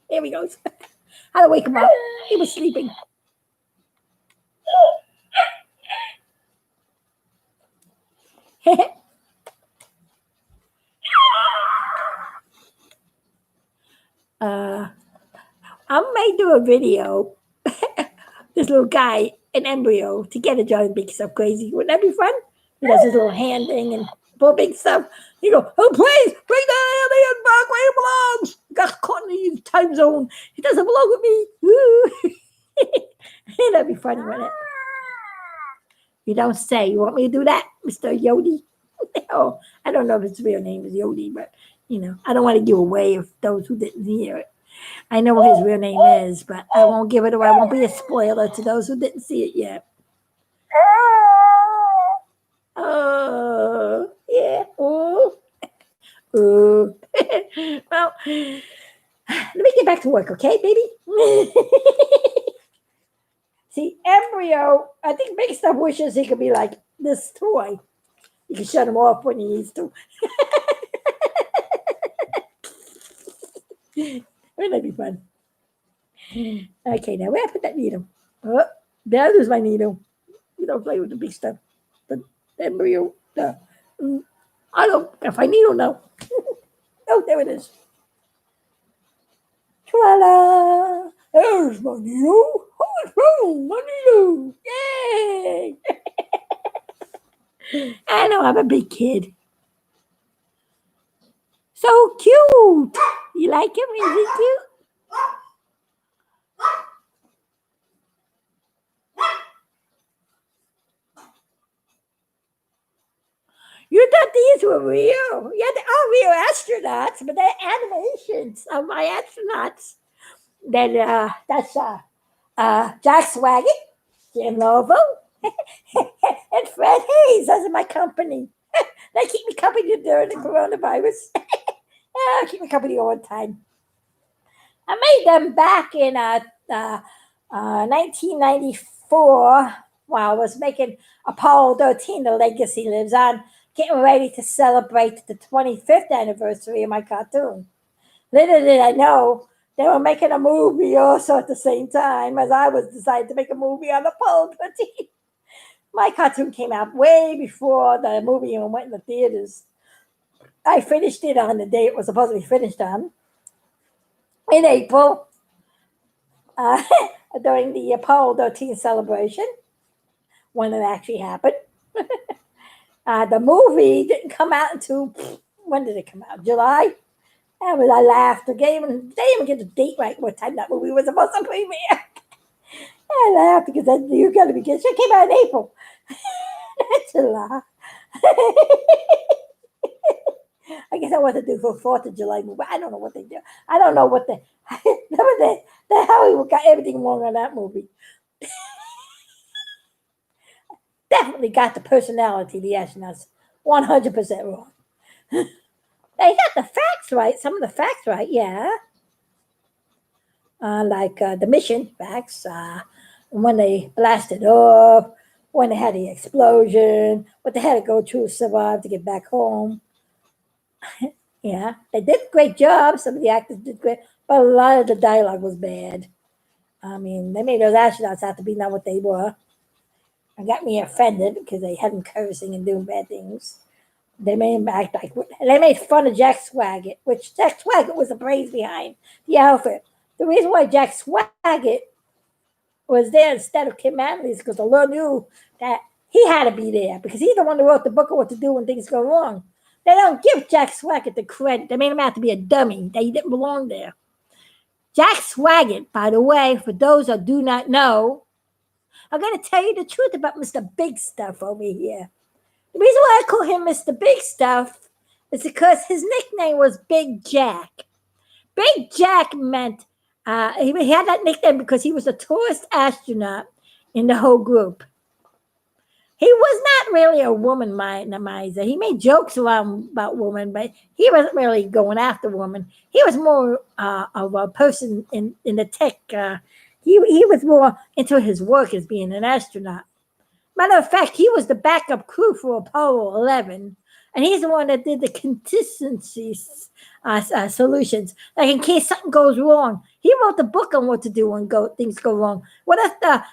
There he goes. How to wake him up. He was sleeping. I may do a video. This little guy, an embryo, together drawing big stuff crazy. Wouldn't that be fun? He does his little hand thing and pull big stuff. He go, oh please, bring the alien back where he belongs. Got caught in the time zone. He doesn't belong with me. That'd be funny, wouldn't it? You don't say. You want me to do that, Mr. Yodi? Oh, I don't know if his real name is Yodi, but I don't want to give away of those who didn't hear it. I know what his real name is, but I won't give it away. I won't be a spoiler to those who didn't see it yet. Oh, yeah. Oh. Oh. Well, Let me get back to work, okay, baby? See, Embryo, I think Big Stuff wishes he could be like this toy. You can shut him off when he needs to. Wouldn't that be fun? Okay, now where I put that needle? Oh, did I lose my needle? You don't play with the big stuff. The embryo. I don't. If I needle now. Oh, there it is. Voila! There's my needle. Oh, it's wrong. My needle. Yay! I know I'm a big kid. So cute. You like him? Is he cute? You thought these were real? Yeah, they are real astronauts, but they're animations of my astronauts. Then that's Jack Swaggart, Jim Lovo, and Fred Hayes. Those are my company. They keep me company during the coronavirus. Keep me company all the time. I made them back in 1994 while I was making Apollo 13, The Legacy Lives On, getting ready to celebrate the 25th anniversary of my cartoon. Little did I know they were making a movie also at the same time as I was deciding to make a movie on Apollo 13. My cartoon came out way before the movie even went in the theaters. I finished it on the day it was supposed to be finished on, in April, during the Apollo 13 celebration, when it actually happened. The movie didn't come out until, when did it come out? July? I laughed. They didn't even get the date right what time that movie was supposed to premiere. I laughed because you got to be kidding. It came out in April. That's July. I guess I want to do for 4th of July movie. I don't know what they do. I don't know what the Hollywood got everything wrong on that movie. Definitely got the personality of the astronauts 100% wrong. They got the facts right. Some of the facts right, yeah. Like the mission facts, when they blasted off, when they had the explosion, what they had to go through to survive to get back home. Yeah, they did a great job. Some of the actors did great, but a lot of the dialogue was bad. I mean, they made those astronauts out to be not what they were. It got me offended because they had them cursing and doing bad things. They made him act like they made fun of Jack Swaggart, which Jack Swaggart was the brains behind the outfit. The reason why Jack Swaggart was there instead of Kim Manley is because the Lord knew that he had to be there because he's the one who wrote the book of what to do when things go wrong. They don't give Jack Swaggart the credit. They made him out to be a dummy, that he didn't belong there. Jack Swaggart, by the way, for those who do not know, I'm going to tell you the truth about Mr. Big Stuff over here. The reason why I call him Mr. Big Stuff is because his nickname was Big Jack. Big Jack meant he had that nickname because he was the tallest astronaut in the whole group. He was not really a womanizer. He made jokes around about women, but he wasn't really going after women. He was more of a person in the tech. He was more into his work as being an astronaut. Matter of fact, he was the backup crew for Apollo 11, and he's the one that did the contingency solutions. Like in case something goes wrong, he wrote the book on what to do when things go wrong. What if the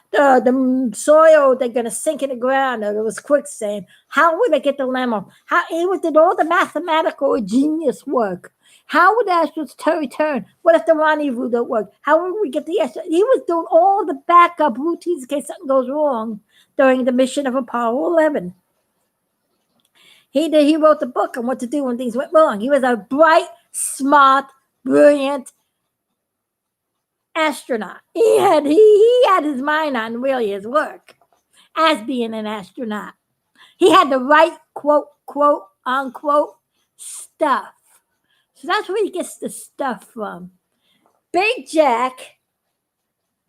soil they're gonna sink in the ground or it was quicksand? How would they get the lemon? How he did all the mathematical genius work. How would the astronauts return? What if the rendezvous don't work? How would we get the astronauts? He was doing all the backup routines in case something goes wrong during the mission of Apollo 11. He wrote the book on what to do when things went wrong. He was a bright, smart, brilliant astronaut. He had his mind on really his work as being an astronaut. He had the right quote unquote stuff. So that's where he gets the stuff from. Big Jack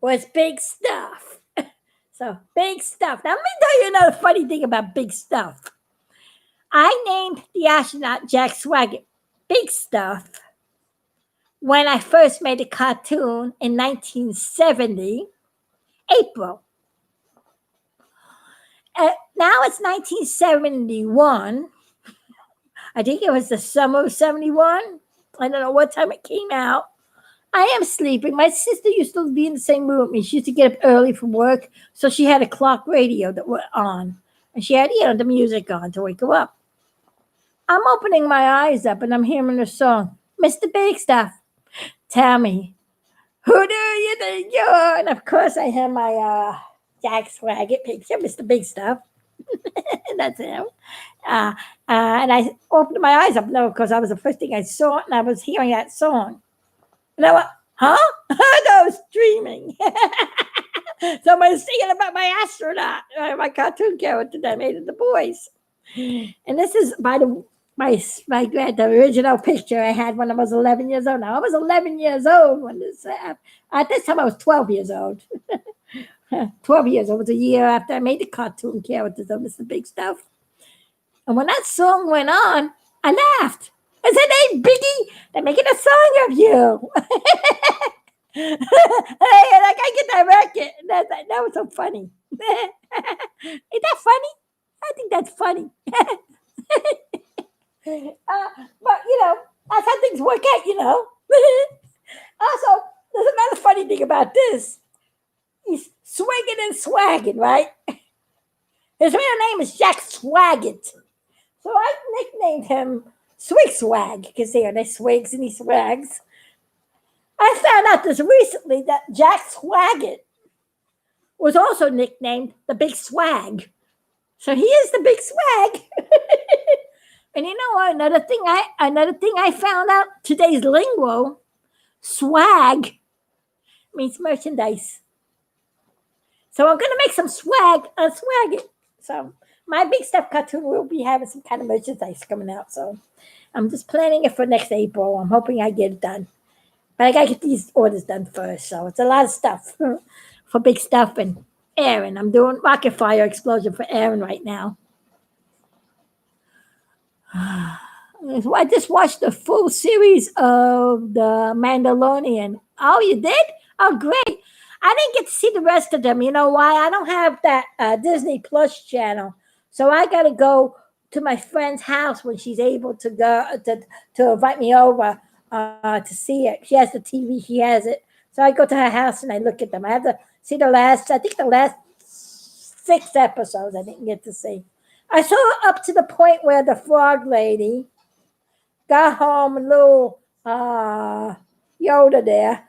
was big stuff. So Big Stuff. Now let me tell you another funny thing about Big Stuff. I named the astronaut Jack Swaggart Big Stuff when I first made a cartoon in 1970, April. Now it's 1971. I think it was the summer of 71. I don't know what time it came out. I am sleeping. My sister used to be in the same room with me. She used to get up early from work, so she had a clock radio that went on. And she had, the music on to wake her up. I'm opening my eyes up and I'm hearing a song. Mr. Big Stuff, tell me, who do you think you are? And of course I have my Jack Swaggart picture, Mr. Big Stuff. That's him. And I opened my eyes up, no, because that was the first thing I saw, and I was hearing that song. And I went, huh? I was dreaming. Somebody's singing about my astronaut, my cartoon character that I made in the boys. And this is by the original picture I had when I was 11 years old. Now, I was 11 years old when this happened. At this time, I was 12 years old. 12 years old was a year after I made the cartoon characters of Mr. Big Stuff. And when that song went on, I laughed. I said, hey, Biggie, they're making a song of you. Hey, I gotta get that record. That was so funny. Ain't that funny? I think that's funny. But, that's how things work out, Also, there's another funny thing about this. He's swinging and swagging, right? His real name is Jack Swaggart. So I nicknamed him Swig Swag, because they swigs and he swags. I found out this recently that Jack Swaggart was also nicknamed the Big Swag. So he is the Big Swag. And you know what? Another thing I found out, today's lingo, swag means merchandise. So I'm gonna make some swag on Swaggart. So my Big Stuff cartoon will be having some kind of merchandise coming out. So I'm just planning it for next April. I'm hoping I get it done. But I gotta get these orders done first. So it's a lot of stuff for Big Stuff and Aaron. I'm doing Rocket Fire Explosion for Aaron right now. I just watched the full series of The Mandalorian. Oh, you did? Oh, great. I didn't get to see the rest of them. You know why? I don't have that Disney Plus channel. So I got to go to my friend's house when she's able to go to invite me over to see it. She has the TV. She has it. So I go to her house and I look at them. I have to see the last 6 episodes I didn't get to see. I saw up to the point where the frog lady got home and little Yoda there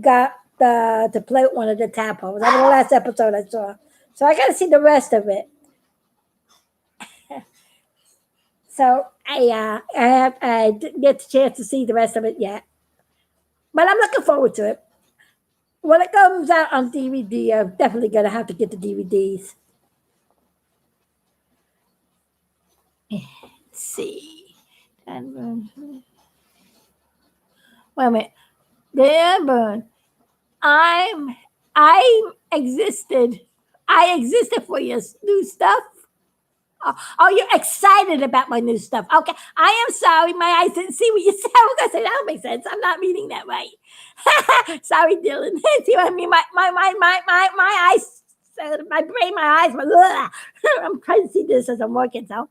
got to play with one of the tadpoles. That was the last episode I saw. So I got to see the rest of it. So I didn't get the chance to see the rest of it yet. But I'm looking forward to it. When it comes out on DVD, I'm definitely going to have to get the DVDs. Let's see. Wait a minute. Burn. I existed for your new stuff. Oh, you're excited about my new stuff. Okay, I am sorry. My eyes didn't see what you said. I was gonna say that don't make sense. I'm not reading that right. Sorry, Dylan. See what I mean? My eyes, my brain, my eyes. I'm trying to see this as I'm working. So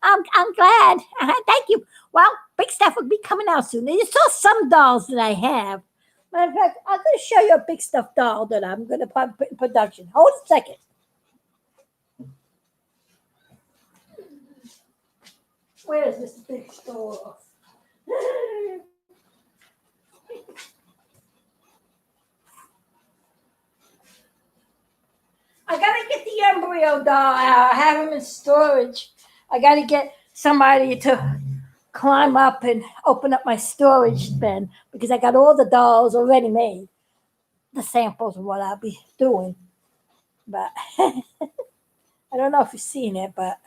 I'm glad. Thank you. Well, Big Stuff will be coming out soon. You saw some dolls that I have. Matter of fact, I'm going to show you a Big Stuff doll that I'm going to put in production. Hold a second. Where is this big store? I got to get the embryo doll out. I have him in storage. I got to get somebody to climb up and open up my storage bin because I got all the dolls already made. The samples of what I'll be doing. But I don't know if you've seen it, but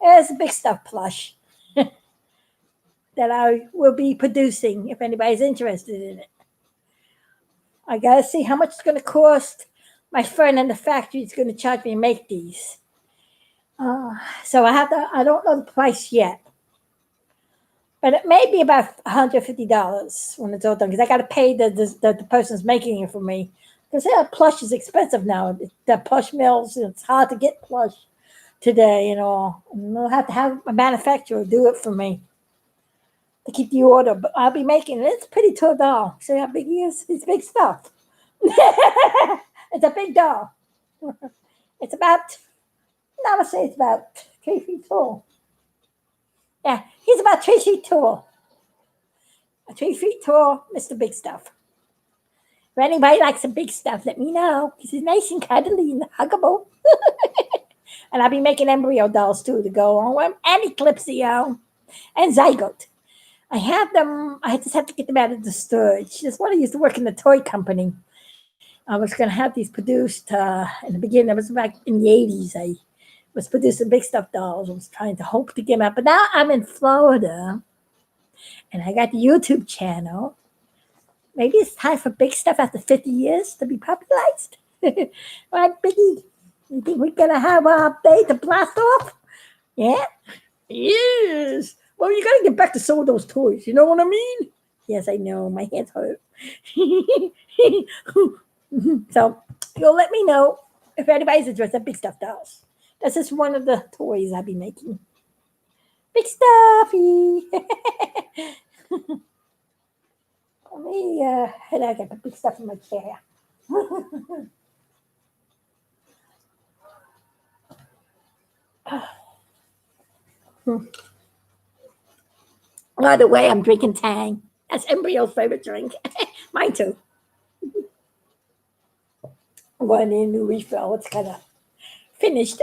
it's a Big Stuff plush that I will be producing if anybody's interested in it. I got to see how much it's going to cost. My friend in the factory is going to charge me to make these. So I don't know the price yet. But it may be about $150 when it's all done, because I got to pay the person's making it for me. Because plush is expensive now. The plush mills, it's hard to get plush today, And we'll have to have a manufacturer do it for me to keep the order. But I'll be making it. It's a pretty tall doll. See how big he is? It's big stuff. It's a big doll. It's about, I would say it's about 3 feet tall. Yeah, he's about 3 feet tall. 3 feet tall, Mr. Big Stuff. If anybody likes some big stuff, let me know. Because he's nice and cuddly and huggable. And I'll be making embryo dolls too to go on with him. And Eclipsio and Zygote. I have them. I just have to get them out of the storage. Just when I used to work in the toy company, I was going to have these produced in the beginning. It was back in the 80s. I was producing big stuff dolls. I was trying to hope to get them out. But now I'm in Florida. And I got the YouTube channel. Maybe it's time for big stuff after 50 years to be popularized. Right, Biggie? You think we're going to have a day to blast off? Yeah? Yes. Well, you got to get back to some of those toys. You know what I mean? Yes, I know. My hands hurt. So, you'll let me know if anybody's interested in big stuff dolls. That's just one of the toys I'll be making. Big stuffy. Let me, I got the big stuff in my chair. By the way, I'm drinking Tang. That's Embryo's favorite drink. Mine too. I'm going to need a new refill. It's kind of finished.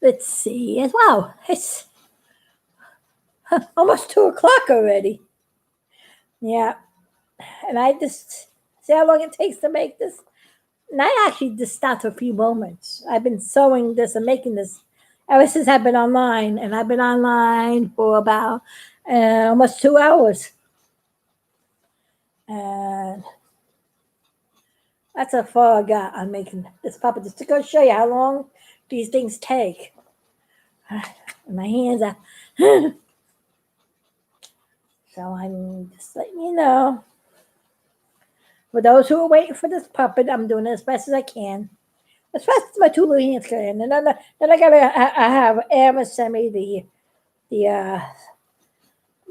Let's see as well. It's almost 2:00 already. Yeah. And I just see how long it takes to make this. And I actually just stopped for a few moments. I've been sewing this and making this ever since I've been online. And I've been online for about almost 2 hours. And that's how far I got on making this puppet. Just to go show you how long these things take. My hands are. So I'm just letting you know. For those who are waiting for this puppet, I'm doing it as fast as I can. As fast as my two little hands can. And then I gotta have Emma send me the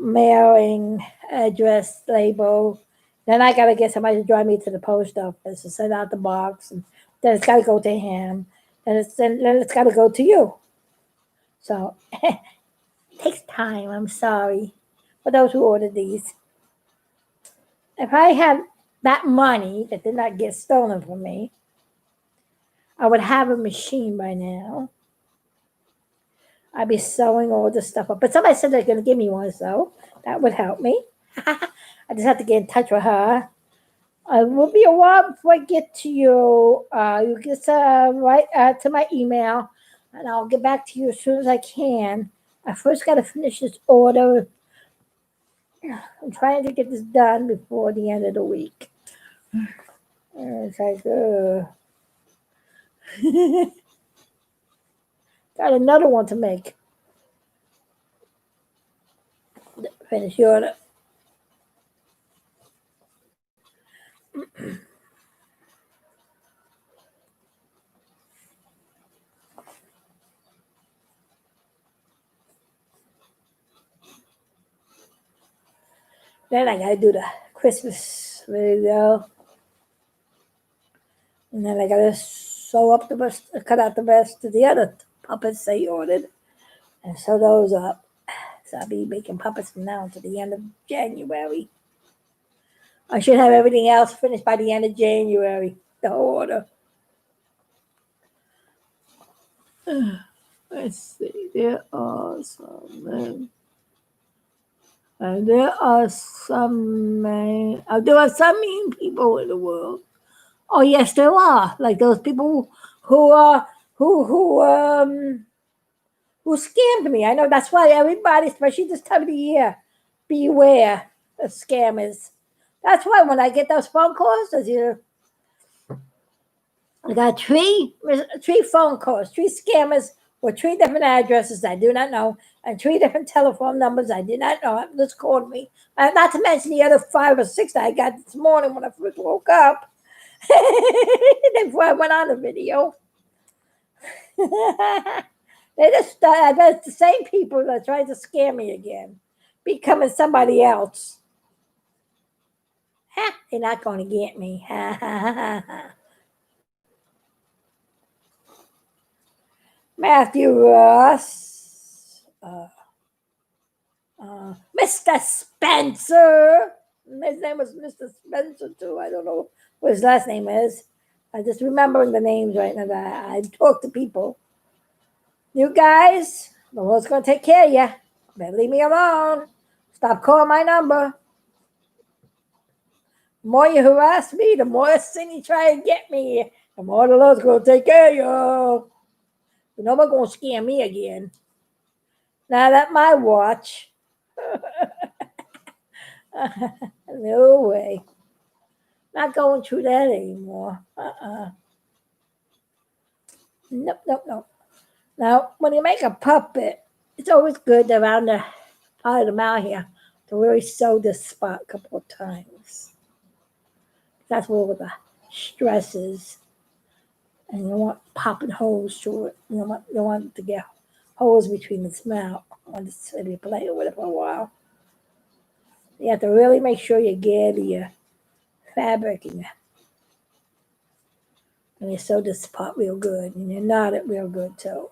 mailing address label. Then I gotta get somebody to drive me to the post office and send out the box, and then it's gotta go to him. Then it's gotta go to you. So it takes time. I'm sorry for those who ordered these. If I had that money that did not get stolen from me, I would have a machine by now. I'd be sewing all this stuff up. But somebody said they're going to give me one, so that would help me. I just have to get in touch with her. It will be a while before I get to you. You get right to my email, and I'll get back to you as soon as I can. I first got to finish this order. I'm trying to get this done before the end of the week. It's like, got another one to make. Finish the order. Then I gotta do the Christmas video. And then I gotta sew up the rest, cut out the rest of the other puppets they ordered and sew those up. So I'll be making puppets from now to the end of January. I should have everything else finished by the end of January, the whole order. Let's see, there are some mean people in the world. Oh yes, there are. Like those people who scammed me. I know that's why everybody, especially this time of the year, beware of scammers. That's why when I get those phone calls, I got three phone calls, 3 scammers with 3 different addresses I do not know, and 3 different telephone numbers I did not know just called me. Not to mention the other 5 or 6 that I got this morning when I first woke up. Before I went on the video. They just, I bet it's the same people that tried to scare me again, becoming somebody else. Ha, they're not going to get me. Ha, ha, ha, ha. Matthew Ross, Mr. Spencer. His name was Mr. Spencer too. I don't know what his last name is. I just remembering the names right now. That I talk to people. You guys, the Lord's going to take care of you. Better leave me alone. Stop calling my number. The more you harass me, the more sin you try and get me, the more the Lord's going to take care of you. You're never going to scare me again. Not at my watch. No way. Not going through that anymore. Nope. Now, when you make a puppet, it's always good around the part of the mouth here to really sew this spot a couple of times. That's where all the stress is. And you don't want popping holes through it. You don't want it to get holes between its mouth when it's maybe playing with it for a while. You have to really make sure you gather your fabric and you sew this part real good. And you knot it real good too.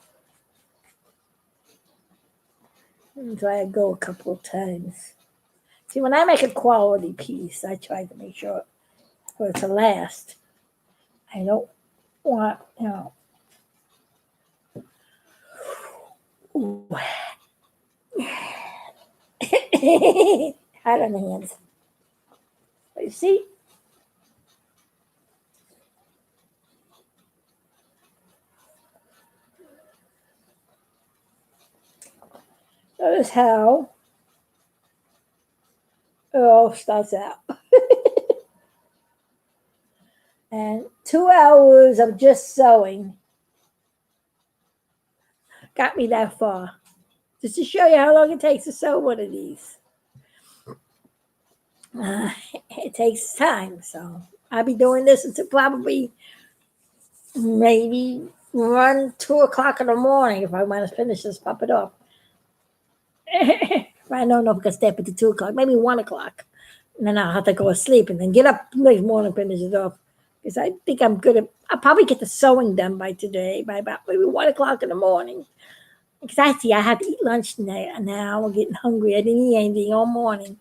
And so I go a couple of times. See, when I make a quality piece, I try to make sure for it to last. I don't want, Ooh. Hard on the hands. But you see? Notice how it all starts out. And 2 hours of just sewing got me that far. Just to show you how long it takes to sew one of these. It takes time, so I'll be doing this until probably maybe 2 o'clock in the morning if I want to finish this puppet up. I don't know if I can stay up until 2 o'clock, maybe 1 o'clock. And then I'll have to go to sleep and then get up the next morning and finish it off. Because I think I'm good. I'll probably get the sewing done by today, by about maybe 1 o'clock in the morning. Because I have to eat lunch now. I'm getting hungry. I didn't eat anything all morning.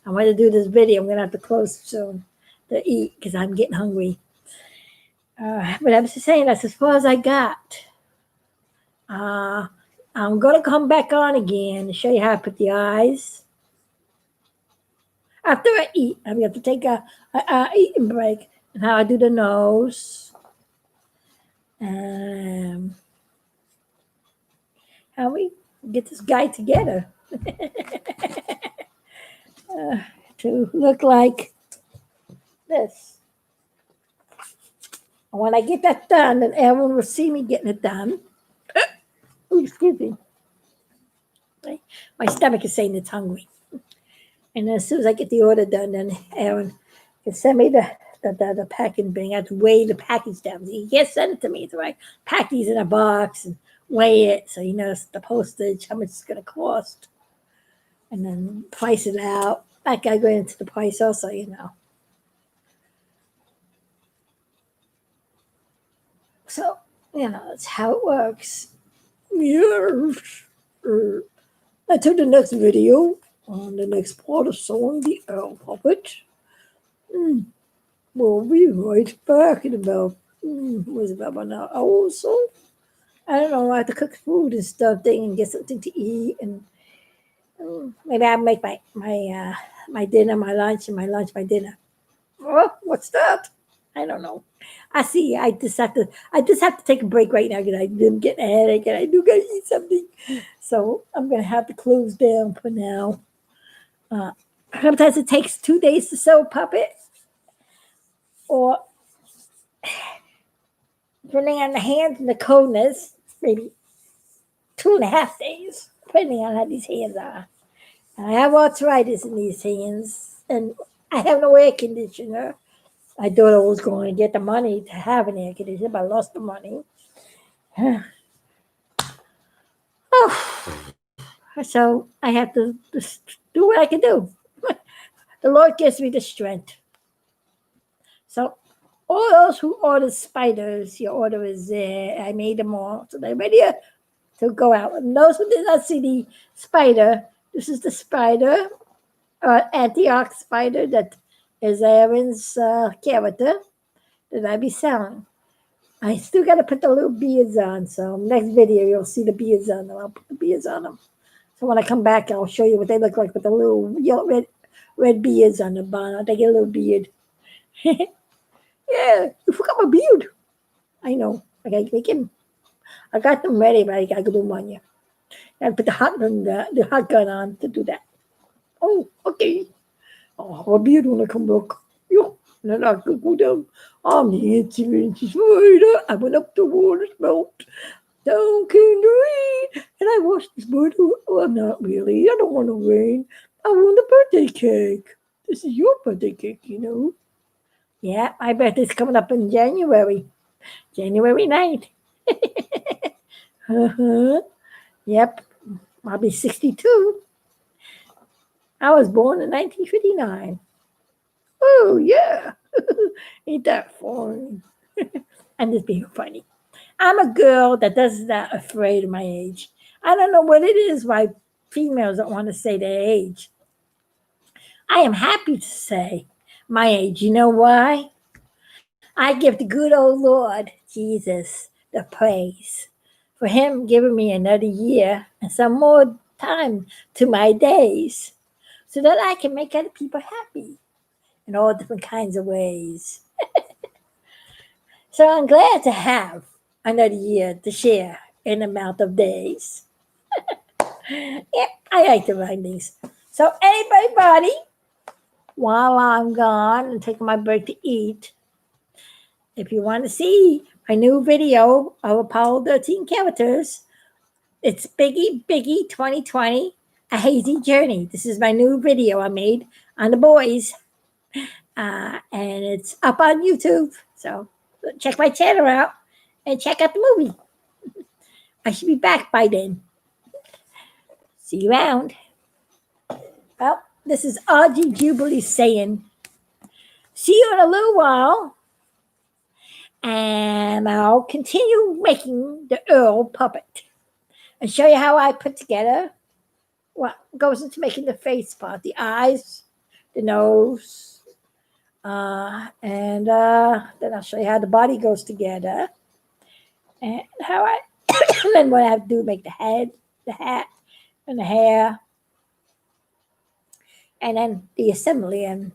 I want to do this video. I'm going to have to close soon to eat because I'm getting hungry. But I'm just saying that's as far as I got. I'm going to come back on again to show you how I put the eyes. After I eat, I'm going to have to take a eating break and how I do the nose. How we get this guy together to look like this. And when I get that done, then everyone will see me getting it done. Ooh, excuse me. My stomach is saying it's hungry. And then as soon as I get the order done, then Aaron can send me the packing thing. I have to weigh the package down. He can't send it to me. So I pack these in a box and weigh it so you know the postage, how much it's going to cost. And then price it out. That guy go into the price also, you know. So, you know, that's how it works. Yes. Until the next video, on the next part of sewing the owl puppet. We'll be right back in about, what's it, about an hour or so? I don't know, I have to cook food and stuff and get something to eat. And maybe I'll make my dinner, my lunch, and my lunch, my dinner. Oh, what's that? I don't know. I see. I just have to take a break right now because I'm getting a headache and I do gotta eat something. So I'm gonna have to close down for now. Sometimes it takes 2 days to sew a puppet, or depending on the hands and the coldness, maybe 2.5 days, depending on how these hands are. I have arthritis in these hands, and I have no air conditioner. I thought I was going to get the money to have an air conditioner, but I lost the money. Oh, so I have to just do what I can do. The Lord gives me the strength. So all those who ordered spiders, your order is there. I made them all, so they're ready to go out. And those who did not see the spider, this is the spider, Antioch spider that is Aaron's character that I be selling. I still got to put the little beards on, so next video you'll see the beards on them. I'll put the beards on them. So when I come back, I'll show you what they look like with the little yellow, red beards on the bottom. They get a little beard. Yeah, you forgot my beard. I know. I got to make him. I got them ready, but I got to glue them on you. I got to put the hot gun on to do that. Oh, okay. Oh, my beard when I come back. Yeah. And then I could go down. I'm the inch spider. I went up the water spout. Down came the rain. And I watched the spider. Well, not really. I don't want the rain. I want a birthday cake. This is your birthday cake, you know. Yeah, my birthday's coming up in January. January 9th. Uh-huh. Yep. I'll be 62. I was born in 1959. Oh, yeah. Ain't that fun? I'm just being funny. I'm a girl that does not afraid of my age. I don't know what it is why females don't want to say their age. I am happy to say my age. You know why? I give the good old Lord Jesus the praise for him giving me another year and some more time to my days so that I can make other people happy in all different kinds of ways. So I'm glad to have another year to share in amount of days. Yep, I like to write these. So everybody, while I'm gone and taking my break to eat, if you want to see my new video of Apollo 13 characters, it's Biggie 2020, A Hazy Journey. This is my new video I made on the boys. And it's up on YouTube. So check my channel out and check out the movie. I should be back by then. See you around. Well, this is RG Jubilee saying, see you in a little while. And I'll continue making the Earl puppet and show you how I put together what goes into making the face part, the eyes, the nose, and then I'll show you how the body goes together and how I and then what I have to do, make the head, the hat, and the hair, and then the assembly. And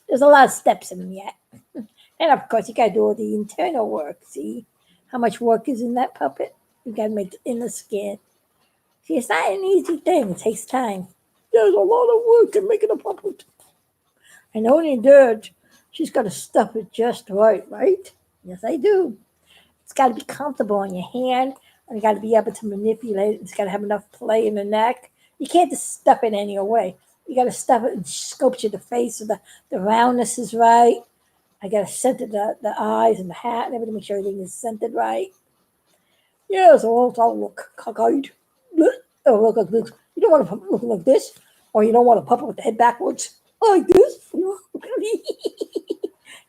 there's a lot of steps in them yet. And of course, you got to do all the internal work. See how much work is in that puppet? You got to make the inner skin. See, it's not an easy thing. It takes time. There's a lot of work in making a puppet. And only dirt, she's got to stuff it just right, right? Yes, I do. It's got to be comfortable on your hand, and you got to be able to manipulate it. It's got to have enough play in the neck. You can't just stuff it any way. You got to stuff it and sculpture the face so the roundness is right. I got to center the eyes and the hat and everything, make sure everything is centered right. Yeah, so I'll look cockeyed. Oh, look like this. You don't want to look like this, or you don't want a puppet with the head backwards like this.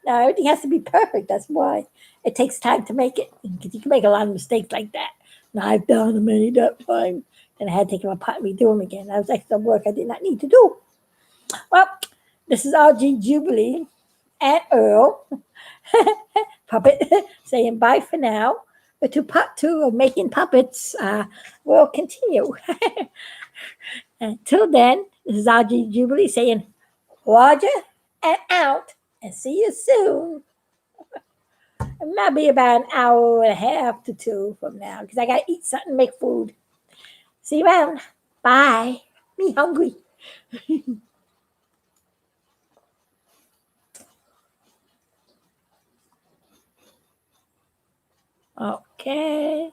Now everything has to be perfect. That's why it takes time to make it, because you can make a lot of mistakes like that. Now I've done many that time, and I had to take my part and redo them again. That was extra work I did not need to do. Well, this is RG Jubilee and Earl puppet saying bye for now. To part 2 of making puppets will continue. Until then, this is RG Jubilee saying Roger and out, and see you soon. It might be about an hour and a half to 2 from now, because I got to eat something, make food. See you around. Bye. Me hungry. Okay.